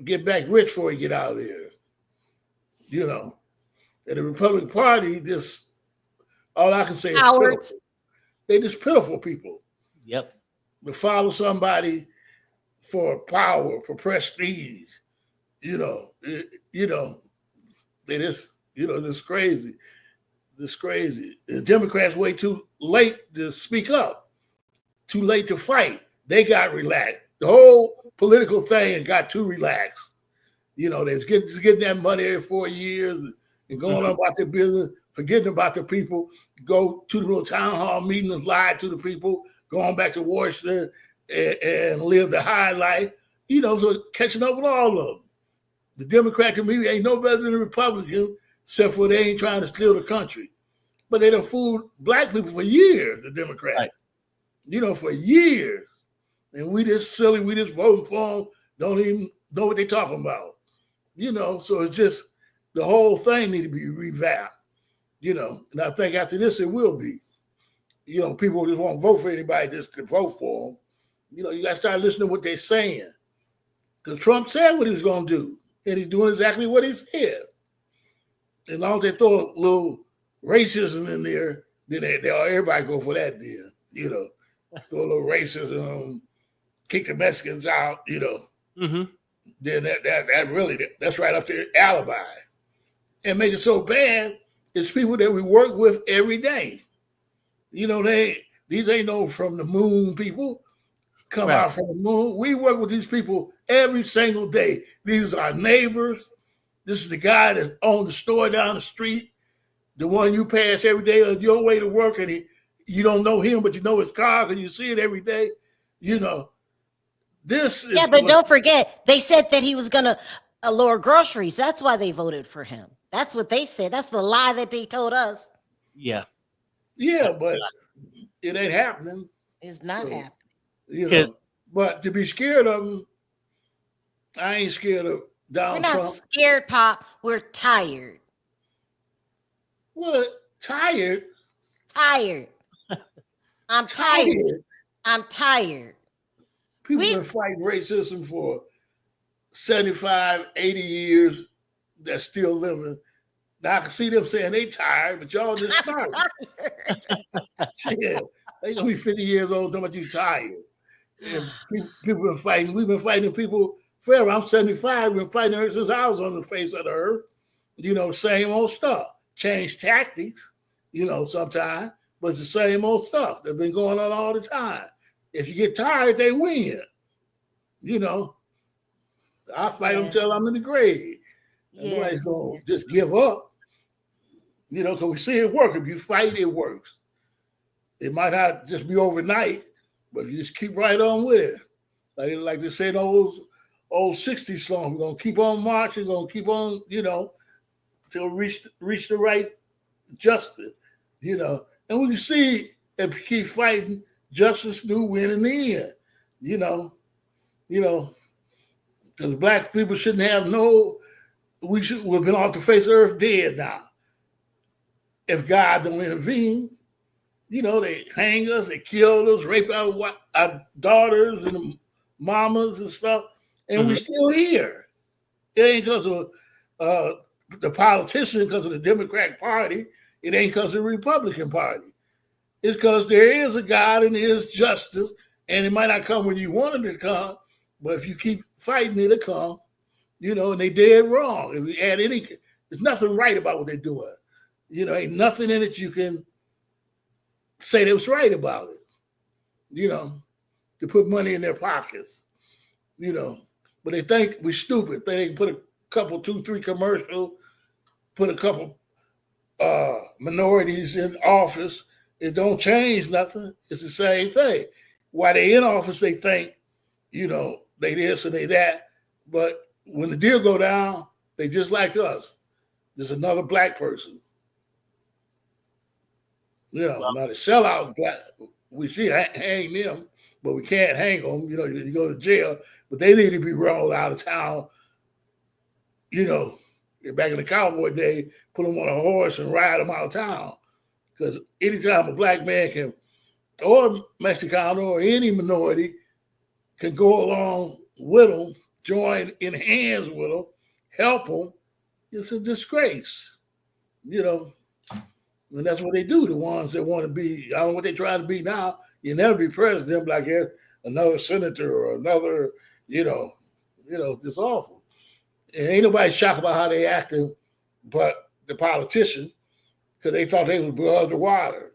get back rich before he get out of there. You know. And the Republican Party, just all I can say is pitiful. They just pitiful people. Yep. To follow somebody for power, for prestige, they just, this crazy. This crazy. The Democrats way too late to speak up, too late to fight. They got relaxed. The whole political thing got too relaxed. You know, they was getting that money every 4 years and going on about their business, forgetting about the people, go to the little town hall meetings and lie to the people, going back to Washington and live the high life, you know, so catching up with all of them. The Democrat community ain't no better than the Republican, except for they ain't trying to steal the country. But they done fooled black people for years, the Democrats. Right. You know, for years. And we just silly, we just voting for them, don't even know what they talking about. You know, so it's just, the whole thing need to be revamped, you know, and I think after this it will be. You know, people just won't vote for anybody just to vote for them. You know, you got to start listening to what they're saying. Because Trump said what he's going to do, and he's doing exactly what he said. As long as they throw a little racism in there, then everybody go for that then, you know. Throw a little racism, kick the Mexicans out, you know. Then that's right up to alibi. And make it so bad, it's people that we work with every day. You know, these ain't no from the moon people come out from the moon. We work with these people every single day. These are our neighbors. This is the guy that owns the store down the street, the one you pass every day on your way to work, and you don't know him, but you know his car because you see it every day. You know, this is... Yeah, but don't forget, they said that he was going to lower groceries. That's why they voted for him. That's what they said. That's the lie that they told us. Yeah. Yeah, but it ain't happening. It's not So, happening. You know, 'Cause- but to be scared of them, I ain't scared of We're Donald not Trump. scared, Pop. We're tired. What? Tired? Tired. I'm tired. Tired. I'm tired. People We- been fighting racism for 75, 80 years. That's still living. Now I can see them saying they tired, but y'all just started. Yeah, they gonna be 50 years old talking about you tired. And people been fighting. We've been fighting people forever. I'm 75. We've been fighting ever since I was on the face of the earth. You know, same old stuff. Change tactics, you know, sometimes, but it's the same old stuff that's been going on all the time. If you get tired, they win. You know, I fight them till I'm in the grave. Yeah. Nobody's gonna just give up. You know, because we see it work. If you fight, it works. It might not just be overnight, but if you just keep right on with it. Like they say in those old 60s songs, we're gonna keep on marching, we're gonna keep on, you know, till reach the right justice, you know. And we can see if we keep fighting, justice do win in the end, you know, because black people shouldn't have we've been off the face of the earth dead now. If God don't intervene, you know, they hang us, they kill us, rape our daughters and mamas and stuff, and we're still here. It ain't because of the politician, because of the Democratic Party. It ain't because of the Republican Party. It's because there is a God and there is justice, and it might not come when you want it to come, but if you keep fighting, it'll come, you know, and they did wrong. If we add there's nothing right about what they're doing. You know, ain't nothing in it you can say that was right about it, you know, to put money in their pockets, you know. But they think we're stupid. They can put a couple, 2, 3 commercials, put a couple minorities in office. It don't change nothing. It's the same thing. While they in office, they think, you know, they this and they that. But when the deal go down, they just like us. There's another black person. You know, now the sellout black, we see hang them, but we can't hang them. You know, you go to jail, but they need to be rolled out of town. You know, back in the cowboy day, put them on a horse and ride them out of town. Because anytime a black man can, or Mexicano or any minority can go along with them, join in hands with them, help them, it's a disgrace. You know. And that's what they do, the ones that want to be, I don't know what they're trying to be now. You never be president, like another senator or another, you know, it's awful. And ain't nobody shocked about how they acting but the politicians, because they thought they was above the water.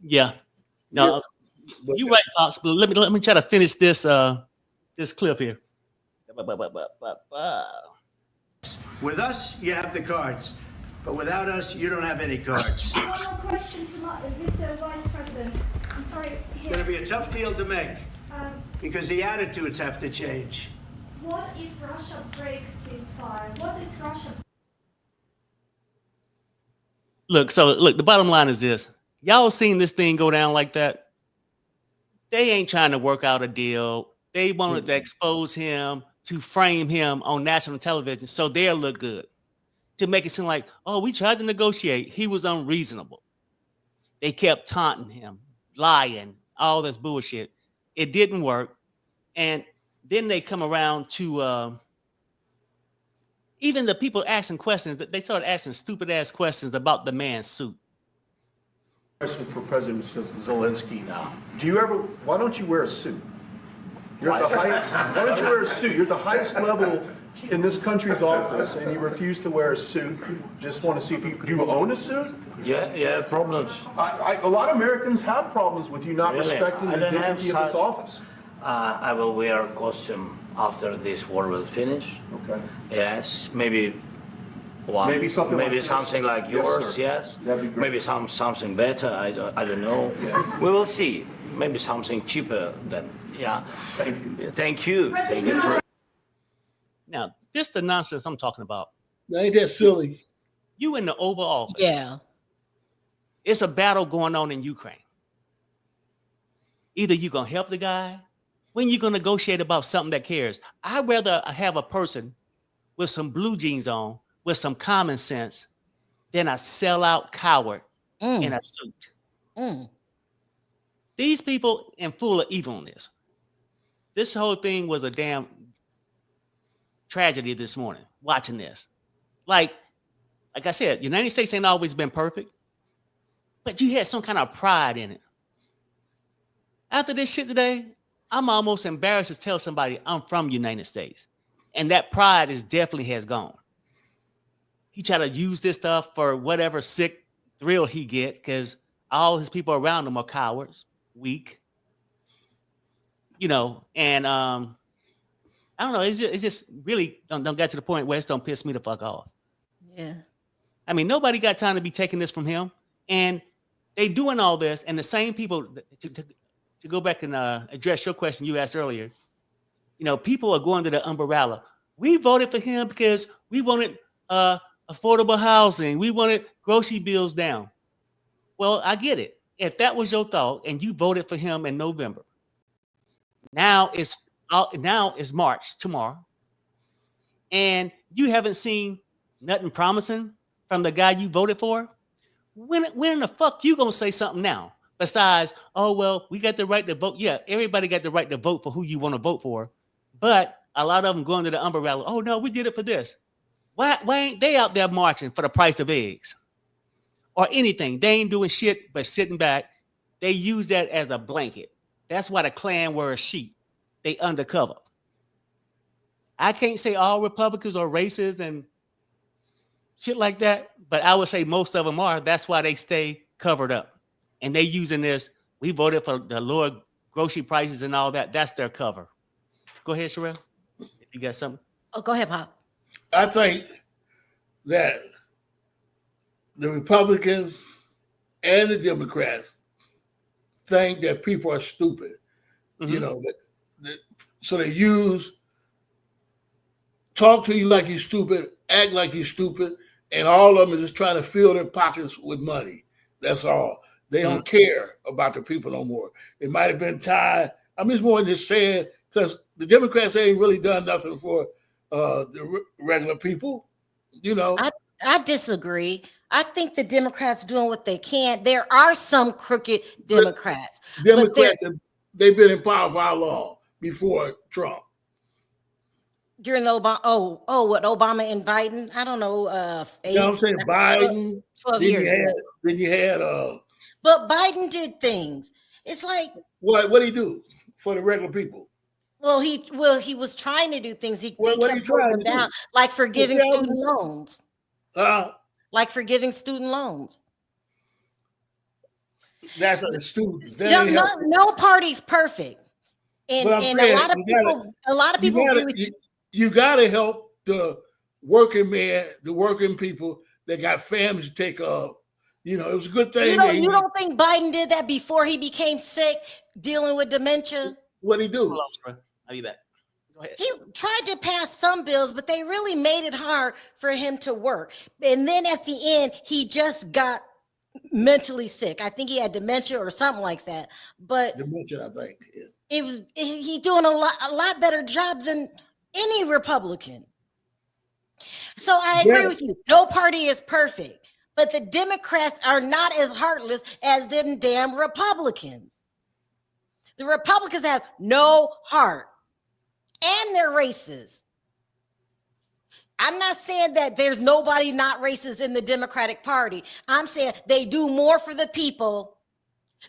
Yeah. No, But you're right, Pops. But let me try to finish this this clip here. With us, you have the cards. But without us, you don't have any cards. One more question to Mr. Vice President. I'm sorry. It's going to be a tough deal to make because the attitudes have to change. What if Russia breaks ceasefire? What if Russia... Look, the bottom line is this. Y'all seen this thing go down like that? They ain't trying to work out a deal. They wanted to expose him, to frame him on national television so they'll look good. To make it seem like, oh, we tried to negotiate. He was unreasonable. They kept taunting him, lying, all this bullshit. It didn't work. And then they come around to even the people asking questions, they started asking stupid ass questions about the man's suit. Question for President Zelenskyy. Why don't you wear a suit? You're at the highest, why don't you wear a suit? You're at the highest level in this country's office, and you refuse to wear a suit. Just want to see if do you own a suit? Yeah, problems. A lot of Americans have problems with you not Really? respecting I the don't have dignity of this such- office. I will wear a costume after this war will finish. Okay. Yes, maybe one. Maybe something like this. something like Yes, yours. sir. Yes. That'd be great. Maybe something better. I don't know. Yeah. We will see. Maybe something cheaper than. Yeah. Thank you. Thank you. Thank you for. Now, this the nonsense I'm talking about. ain't that silly? You in the Oval Office. Yeah. It's a battle going on in Ukraine. Either you're gonna help the guy, when you're gonna negotiate about something that cares. I'd rather have a person with some blue jeans on, with some common sense, than a sellout coward in a suit. These people in full of evilness. This whole thing was a damn tragedy this morning, watching this. Like I said, United States ain't always been perfect, but you had some kind of pride in it. After this shit today, I'm almost embarrassed to tell somebody I'm from United States. And that pride definitely has gone. He tried to use this stuff for whatever sick thrill he get, because all his people around him are cowards, weak. And I don't know, it's just really don't get to the point where it's don't piss me the fuck off. Yeah. I mean, nobody got time to be taking this from him. And they doing all this, and the same people, to go back and address your question you asked earlier, people are going to the umbrella. We voted for him because we wanted affordable housing. We wanted grocery bills down. Well, I get it. If that was your thought and you voted for him in November, now it's March tomorrow, and you haven't seen nothing promising from the guy you voted for, when in the fuck you gonna say something now? Besides, oh, well, we got the right to vote. Yeah, everybody got the right to vote for who you want to vote for. But a lot of them going to the umbrella. Oh, no, we did it for this. Why ain't they out there marching for the price of eggs or anything? They ain't doing shit but sitting back. They use that as a blanket. That's why the Klan wear a sheet. They undercover. I can't say all Republicans are racist and shit like that, but I would say most of them are. That's why they stay covered up. And they using this, we voted for the lower grocery prices and all that. That's their cover. Go ahead, Sherelle, if you got something. Oh, go ahead, Pop. I think that the Republicans and the Democrats think that people are stupid. Mm-hmm. So they talk to you like you're stupid, act like you're stupid, and all of them are just trying to fill their pockets with money. That's all. They don't care about the people no more. It might have been time. I'm just more than just saying, because the Democrats ain't really done nothing for the regular people, I disagree. I think the Democrats doing what they can. There are some crooked Democrats. Democrats, they've been in power for how long before Trump? During the what Obama and Biden? I don't know. I'm saying Biden. 12 years. Then you had. But Biden did things. It's like what did he do for the regular people? Well, he was trying to do things. What are you trying to do? Like forgiving student loans. Like forgiving student loans. That's the students. No party's perfect. And a lot of people agree with you. You gotta help the working man, the working people that got families to take off. It was a good thing. You don't think Biden did that before he became sick, dealing with dementia? What'd he do? I'll be back. Go ahead. He tried to pass some bills, but they really made it hard for him to work. And then at the end, he just got mentally sick. I think he had dementia or something like that. But dementia, I think. Yeah. He doing a lot better job than any Republican. So I agree with you. No party is perfect. But the Democrats are not as heartless as them damn Republicans. The Republicans have no heart. And they're racist. I'm not saying that there's nobody not racist in the Democratic Party. I'm saying they do more for the people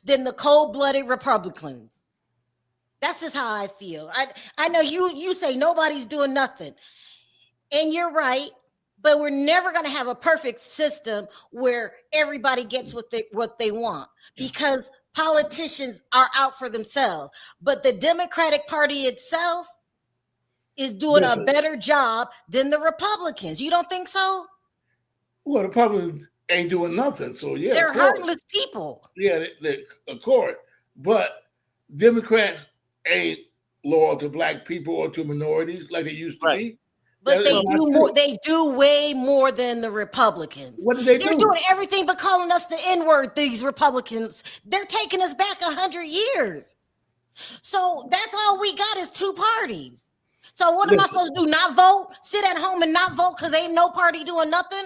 than the cold-blooded Republicans. That's just how I feel. I know you say nobody's doing nothing. And you're right. But we're never going to have a perfect system where everybody gets what they want, because politicians are out for themselves. But the Democratic Party itself is doing a better job than the Republicans. You don't think so? Well, the Republicans ain't doing nothing. So, yeah. They're heartless people. Yeah, they of course. But Democrats ain't loyal to black people or to minorities like they used to be. But they do more. They do way more than the Republicans. What do they do? They're doing everything but calling us the N-word. These Republicans, they're taking us back 100 years. So that's all we got is two parties. So what am I supposed to do? Not vote? Sit at home and not vote because ain't no party doing nothing?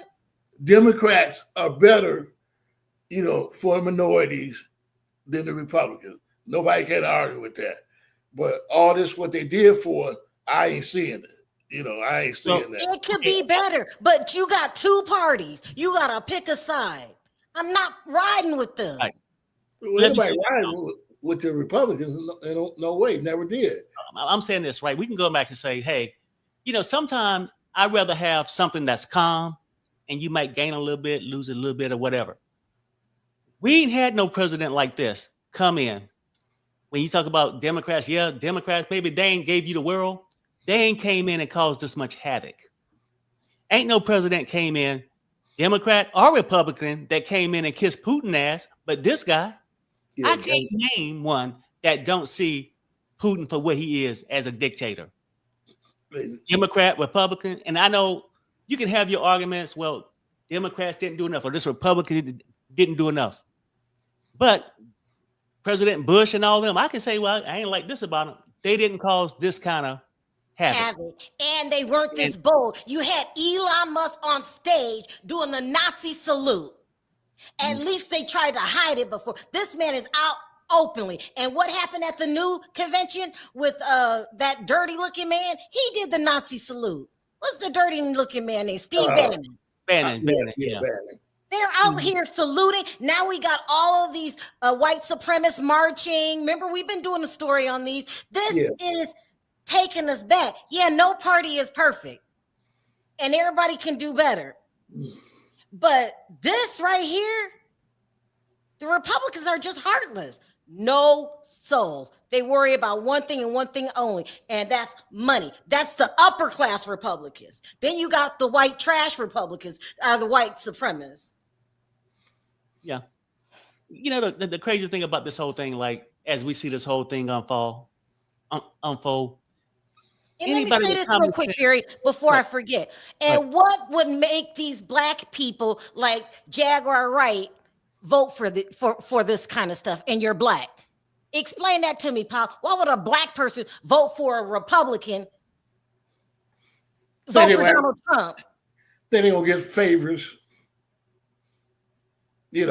Democrats are better, for minorities than the Republicans. Nobody can argue with that. But all this, what they did for, I ain't seeing it. I ain't seeing that. It could be better, but you got two parties. You got to pick a side. I'm not riding with them. Right. Well, everybody riding with the Republicans. No way, never did. I'm saying this, right? We can go back and say, hey, sometimes I'd rather have something that's calm and you might gain a little bit, lose a little bit or whatever. We ain't had no president like this come in. When you talk about Democrats, Democrats, baby, they ain't gave you the world. They ain't came in and caused this much havoc. Ain't no president came in, Democrat or Republican, that came in and kissed Putin ass. But this guy, I can't name one that don't see Putin for what he is as a dictator. Democrat, Republican, and I know you can have your arguments. Well, Democrats didn't do enough, or this Republican didn't do enough. But President Bush and all them, I can say, well, I ain't like this about them. They didn't cause this kind of havoc. And they weren't this bold. You had Elon Musk on stage doing the Nazi salute. At least they tried to hide it before. This man is out openly. And what happened at the new convention with that dirty looking man? He did the Nazi salute. What's the dirty looking man named? Steve Bannon. Bannon, yeah. Bannon. They're out here saluting. Now we got all of these white supremacists marching. Remember, we've been doing a story on these. This is taking us back. Yeah, no party is perfect. And everybody can do better. But this right here, the Republicans are just heartless. No souls. They worry about one thing and one thing only, and that's money. That's the upper class Republicans. Then you got the white trash Republicans, the white supremacists. Yeah. The crazy thing about this whole thing, like, as we see this whole thing unfold. And let me say this real quick, Gary, before I forget. And what would make these black people like Jaguar Wright vote for this kind of stuff? And you're black. Explain that to me, Paul. Why would a black person vote for a Republican? Vote for Donald Trump. Then they gonna get favors. Get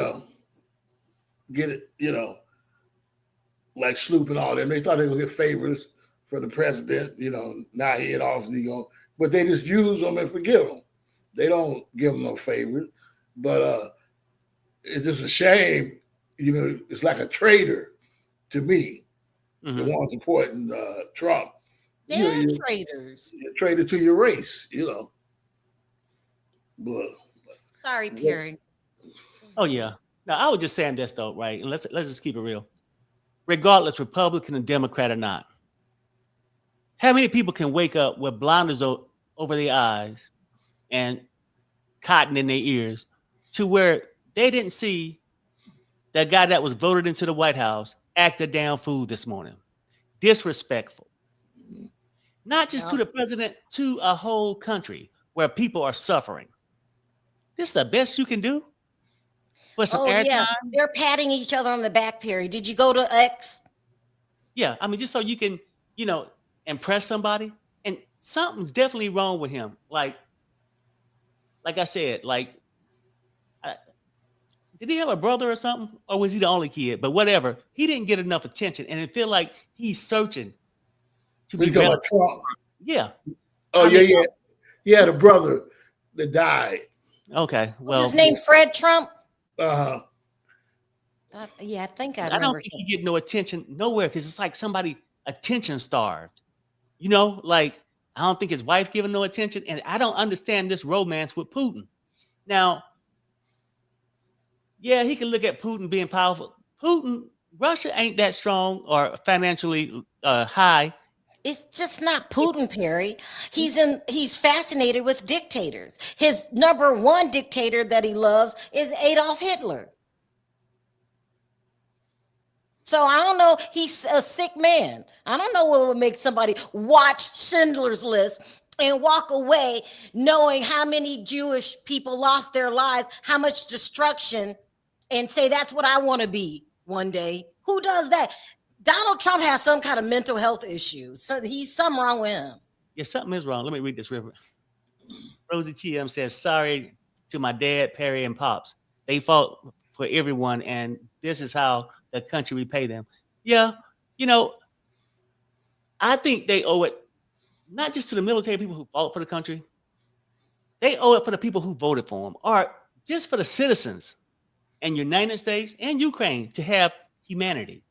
it, like Sloop and all them. They thought they were gonna get favors from the president, now he in office, but they just use them and forgive them. They don't give them no favors. But it's just a shame, it's like a traitor to me, the one supporting Trump. They're traitors. You're a traitor to your race, But sorry, Perry. Oh yeah. Now I was just saying this though, right? And let's just keep it real. Regardless, Republican and Democrat or not, how many people can wake up with blinders over their eyes and cotton in their ears to where they didn't see that guy that was voted into the White House act a damn fool this morning? Disrespectful. Not just to the president, to a whole country where people are suffering. This is the best you can do? For some airtime? They're patting each other on the back, Perry. Did you go to X? Yeah, I mean, just so you can, impress somebody. And something's definitely wrong with him. Like I said, did he have a brother or something? Or was he the only kid? But whatever. He didn't get enough attention. And it feel like he's searching to be better. Trump. Yeah. Oh, yeah. He had a brother that died. Okay. Well, his name Fred Trump? Uh-huh. I think I don't think he get no attention nowhere because it's like somebody attention starved. I don't think his wife giving no attention, and I don't understand this romance with Putin. Now, yeah, he can look at Putin being powerful. Russia ain't that strong or financially high. It's just not Putin, Perry. He's fascinated with dictators. His number one dictator that he loves is Adolf Hitler. So I don't know. He's a sick man. I don't know what would make somebody watch Schindler's List and walk away knowing how many Jewish people lost their lives, how much destruction, and say, that's what I want to be one day. Who does that? Donald Trump has some kind of mental health issue. So he's something wrong with him. Yeah, something is wrong. Let me read this river. Rosie TM says, sorry to my dad, Perry, and Pops. They fought for everyone, and this is how the country repay them. Yeah, you know, I think they owe it not just to the military people who fought for the country. They owe it for the people who voted for them, or just for the citizens in United States and Ukraine to have humanity.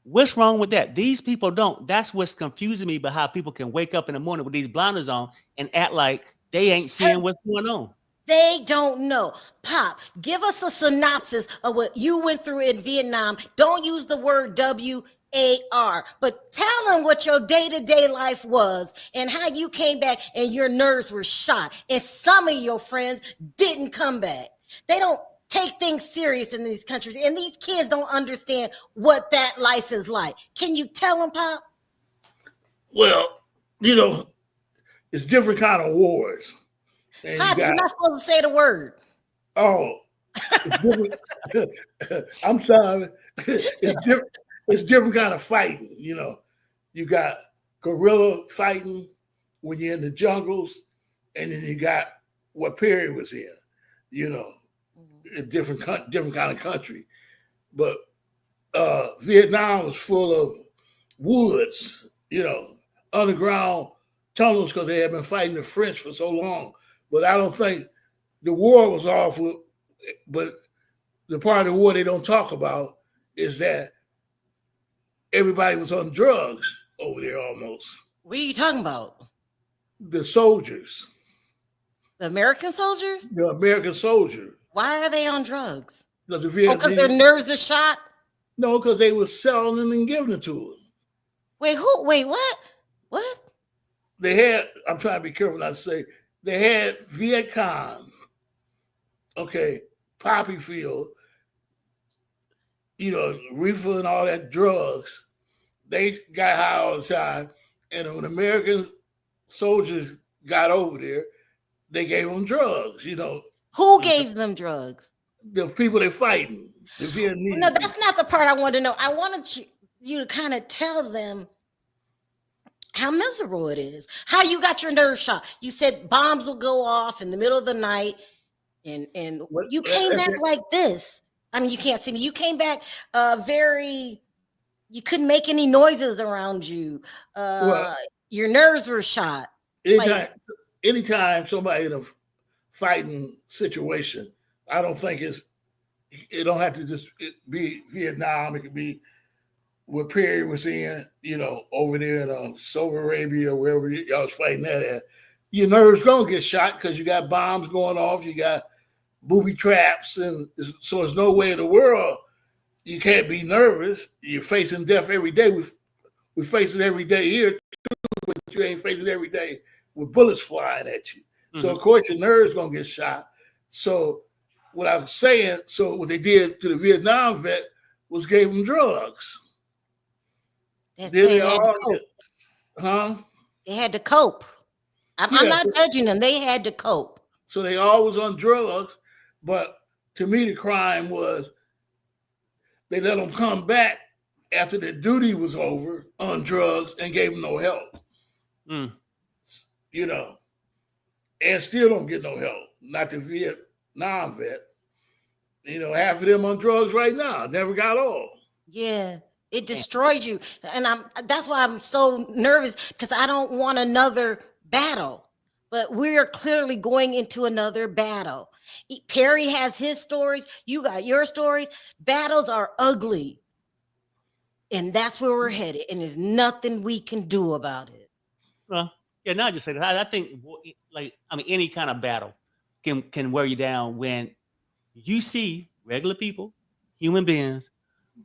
What's wrong with that? These people don't. That's what's confusing me about how people can wake up in the morning with these blinders on and act like they ain't seeing what's going on. They don't know. Pop, give us a synopsis of what you went through in Vietnam. Don't use the word WAR, but tell them what your day-to-day life was and how you came back and your nerves were shot. And some of your friends didn't come back. They don't take things serious in these countries, and these kids don't understand what that life is like. Can you tell them, Pop? Well, you know, it's different kind of wars. And Pop, you're not supposed to say the word. Oh, I'm sorry. It's different kind of fighting. You know, you got guerrilla fighting when you're in the jungles, and then you got what Perry was in. You know, a different kind of country. But Vietnam was full of woods. You know, underground tunnels because they had been fighting the French for so long. But I don't think the war was awful. But the part of the war they don't talk about is that everybody was on drugs over there almost. What are you talking about? The soldiers. The American soldiers? The American soldiers. Why are they on drugs? Because their nerves are shot? No, because they were selling them and giving it to them. Wait, what? What? They had, I'm trying to be careful not to say, they had Viet Cong, okay, poppy field, you know, reefer and all that drugs. They got high all the time. And when American soldiers got over there, they gave them drugs, you know. Who gave them drugs? The people they're fighting, the Vietnamese. No, that's not the part I wanted to know. I wanted you to kind of tell them how miserable it is, how you got your nerves shot. You said bombs will go off in the middle of the night, and you came back like this. I mean, you can't see me. You came back you couldn't make any noises around you. Your nerves were shot. Anytime somebody in a fighting situation, I don't think it don't have to just be Vietnam. It could be what Perry was in, you know, over there in Saudi Arabia or wherever y'all was fighting that at. Your nerves gonna get shot because you got bombs going off, you got booby traps, and so there's no way in the world you can't be nervous. You're facing death every day. We face it every day here too, but you ain't facing it every day with bullets flying at you. Mm-hmm. So of course your nerves gonna get shot. So what I'm saying, so what they did to the Vietnam vet was gave them drugs. They had to cope. I'm not judging them. They had to cope. So they all was on drugs, but to me the crime was they let them come back after their duty was over on drugs and gave them no help. You know, and still don't get no help. Not the Vietnam vet. You know, half of them on drugs right now. Never got all. Yeah. It destroyed you. And that's why I'm so nervous, because I don't want another battle. But we're clearly going into another battle. Perry has his stories. You got your stories. Battles are ugly. And that's where we're headed. And there's nothing we can do about it. Well, yeah, not just say that. I think, any kind of battle can wear you down when you see regular people, human beings,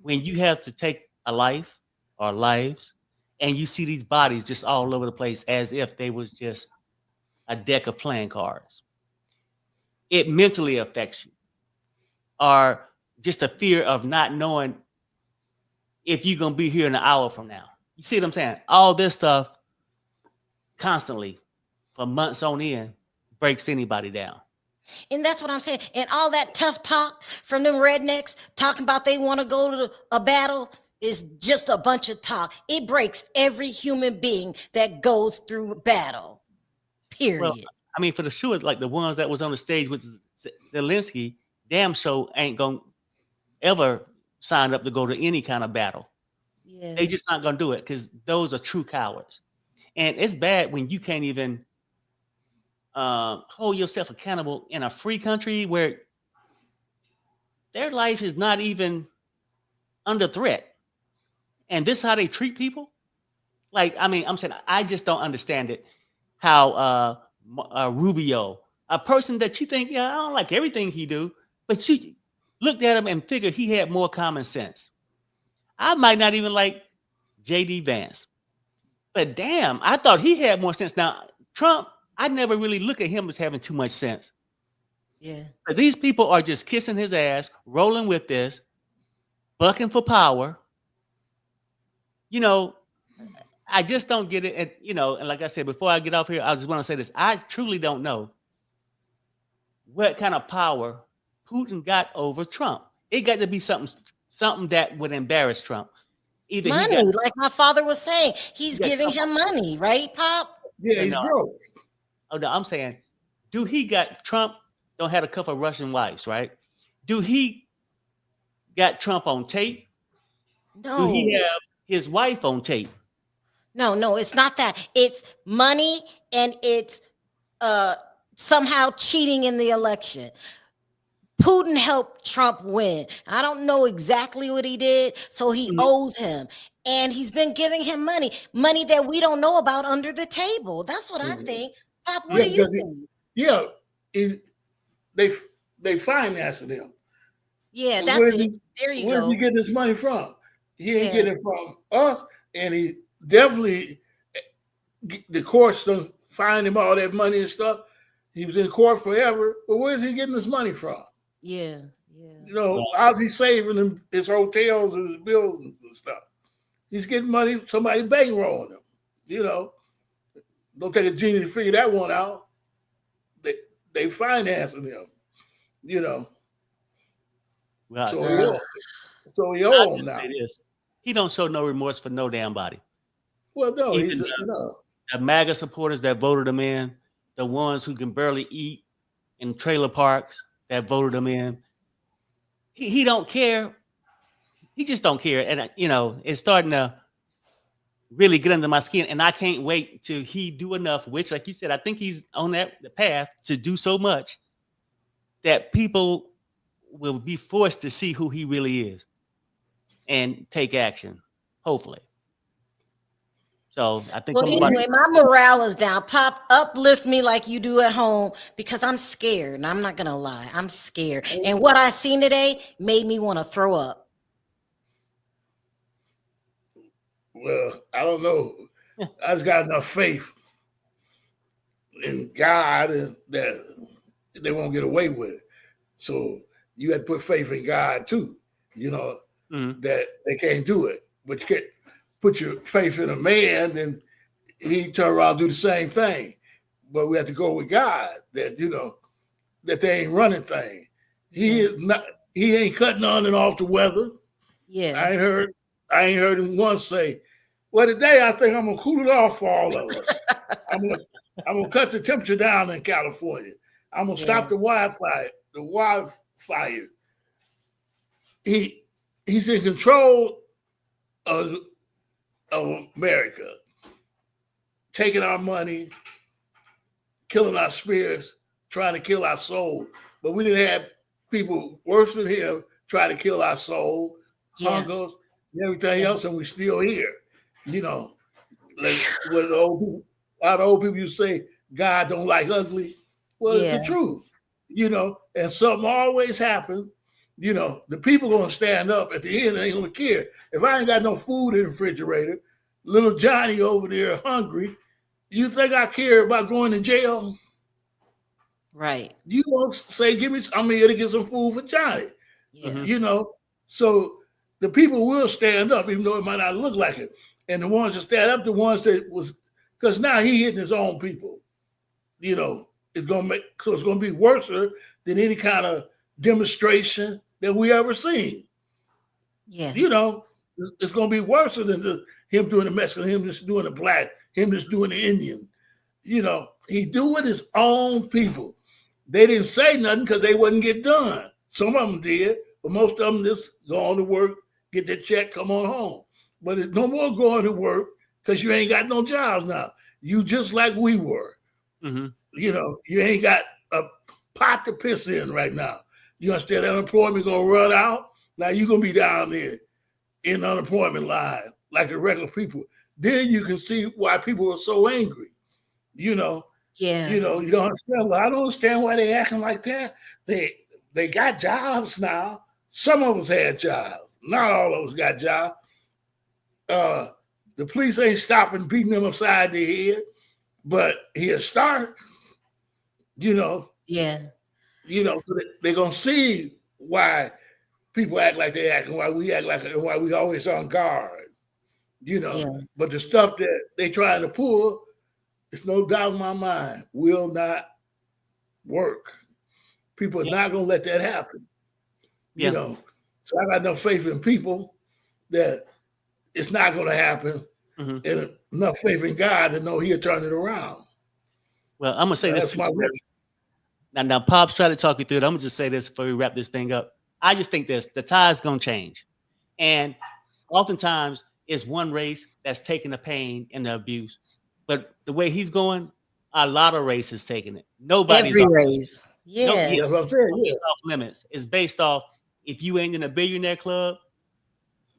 when you have to take a life or lives, and you see these bodies just all over the place as if they was just a deck of playing cards. It mentally affects you. Or just a fear of not knowing if you're going to be here in an hour from now. You see what I'm saying? All this stuff constantly for months on end breaks anybody down. And that's what I'm saying. And all that tough talk from them rednecks talking about they want to go to a battle. is just a bunch of talk. It breaks every human being that goes through battle. Period. Well, I mean, for the sure, like the ones that was on the stage with Zelenskyy, damn sure ain't gonna ever sign up to go to any kind of battle. Yeah. They just not gonna do it because those are true cowards. And it's bad when you can't even hold yourself accountable in a free country where their life is not even under threat. And this is how they treat people. Like, I mean, I'm saying I just don't understand it. How Rubio, a person that you think, yeah, I don't like everything he do, but you looked at him and figured he had more common sense. I might not even like J.D. Vance, but damn, I thought he had more sense. Now, Trump, I never really look at him as having too much sense. Yeah. But these people are just kissing his ass, rolling with this, bucking for power. You know, I just don't get it. And, you know, and like I said, before I get off here, I just want to say this. I truly don't know what kind of power Putin got over Trump. It got to be something that would embarrass Trump. Either money, like my father was saying, he's giving him money, right, Pop? Yeah, he's broke. Oh no, I'm saying, Trump don't have a couple of Russian wives, right? Do he got Trump on tape? No. Do he have his wife on tape? No, it's not that. It's money and it's somehow cheating in the election. Putin helped Trump win. I don't know exactly what he did, so he owes him. And he's been giving him money that we don't know about under the table. That's what I think. Pop, what do you think? They financing him. Yeah, that's it. There you go. Where's he getting his money from? He ain't getting it from us, and he definitely, the courts don't find him all that money and stuff. He was in court forever, but where's he getting his money from? Yeah. You know, how's he saving him, his hotels and his buildings and stuff? He's getting money, somebody bankrolling him. You know, don't take a genie to figure that one out. They financing him, you know. Well, so he owes him now. He don't show no remorse for no damn body. Well, no, even the MAGA supporters that voted him in, the ones who can barely eat in trailer parks that voted him in. He don't care. He just don't care. And, you know, it's starting to really get under my skin. And I can't wait till he do enough, which, like you said, I think he's on that path to do so much that people will be forced to see who he really is and take action, hopefully. So I think. Well, anyway, my morale is down. Pop, uplift me like you do at home because I'm scared. And I'm not going to lie. I'm scared. And what I seen today made me want to throw up. Well, I don't know. I just got enough faith in God and that they won't get away with it. So you had to put faith in God too, you know, that they can't do it. But you can't put your faith in a man and he turn around and do the same thing. But we have to go with God that, you know, that they ain't running things. He ain't cutting on and off the weather. Yeah. I ain't heard him once say, well, today I think I'm gonna cool it off for all of us. I'm gonna cut the temperature down in California. I'm gonna stop the wildfire. He's in control of America, taking our money, killing our spirits, trying to kill our soul. But we didn't have people worse than him try to kill our soul, hunger, and everything else, and we're still here. You know, like what the old people used to say, God don't like ugly. Well, it's the truth, you know, and something always happens. You know, the people gonna stand up at the end, they ain't gonna care. If I ain't got no food in the refrigerator, little Johnny over there hungry, you think I care about going to jail? Right. You gonna say, I'm here to get some food for Johnny. Yeah. You know, so the people will stand up, even though it might not look like it. And the ones that stand up, the ones that was, because now he hitting his own people. You know, it's gonna be worse than any kind of demonstration that we ever seen. Yeah. You know, It's going to be worse than him doing the Mexican, him just doing the black, him just doing the Indian. He do with his own people. They didn't say nothing because they wouldn't get done. Some of them did, but most of them just go on to work, get their check, come on home. But it's no more going to work because you ain't got no jobs now. You just like we were. Mm-hmm. You ain't got a pot to piss in right now. You understand? Unemployment going to run out. Now you're going to be down there in the unemployment line like the regular people. Then you can see why people are so angry. Yeah. You don't understand. Well, I don't understand why they acting like that. They got jobs now. Some of us had jobs. Not all of us got jobs. The police ain't stopping beating them upside the head, but he'll start. Yeah. So they're gonna see why people act like they act and why we act like, and why we always on guard. But the stuff that they trying to pull, it's no doubt in my mind, will not work. People are not going to let that happen. So I got enough faith in people that it's not going to happen, and enough faith in God to know He'll turn it around. Well, I'm going to say this. Now, Pop's trying to talk you through it. I'm going to just say this before we wrap this thing up. I just think the tide's going to change. And oftentimes, it's one race that's taking the pain and the abuse. But the way he's going, a lot of races taking it. Nobody's every race. Yeah. That's what I'm saying. Yeah. Off limits. It's based off, if you ain't in a billionaire club,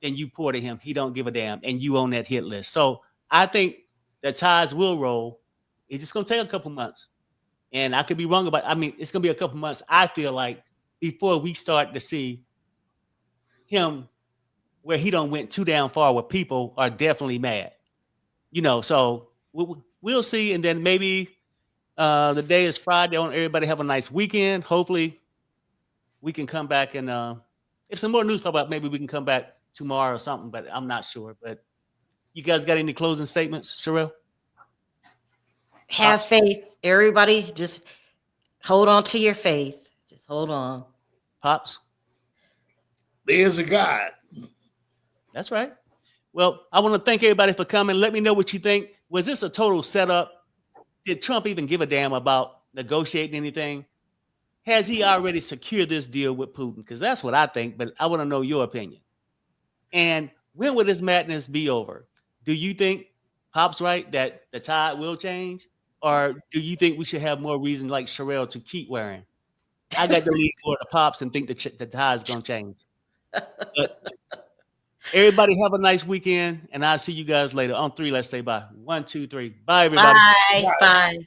then you pour to him. He don't give a damn. And you on that hit list. So I think the tides will roll. It's just going to take a couple months. And I could be wrong about, it's going to be a couple months, I feel like, before we start to see him where he don't went too damn far, where people are definitely mad. So we'll see. And then maybe the day is Friday. I want everybody to have a nice weekend. Hopefully we can come back and if some more news pop up, maybe we can come back tomorrow or something, but I'm not sure. But you guys got any closing statements, Sherelle? Have faith. Everybody just hold on to your faith. Just hold on. Pops? There's a God. That's right. Well, I want to thank everybody for coming. Let me know what you think. Was this a total setup? Did Trump even give a damn about negotiating anything? Has he already secured this deal with Putin? Because that's what I think, but I want to know your opinion. And when will this madness be over? Do you think Pop's right that the tide will change? Or do you think we should have more reason like Sherelle to keep wearing? I got to lean for the Pops and think the tide's going to change. But everybody have a nice weekend, and I'll see you guys later. On 3, let's say bye. 1, 2, 3. Bye, everybody. Bye. Bye.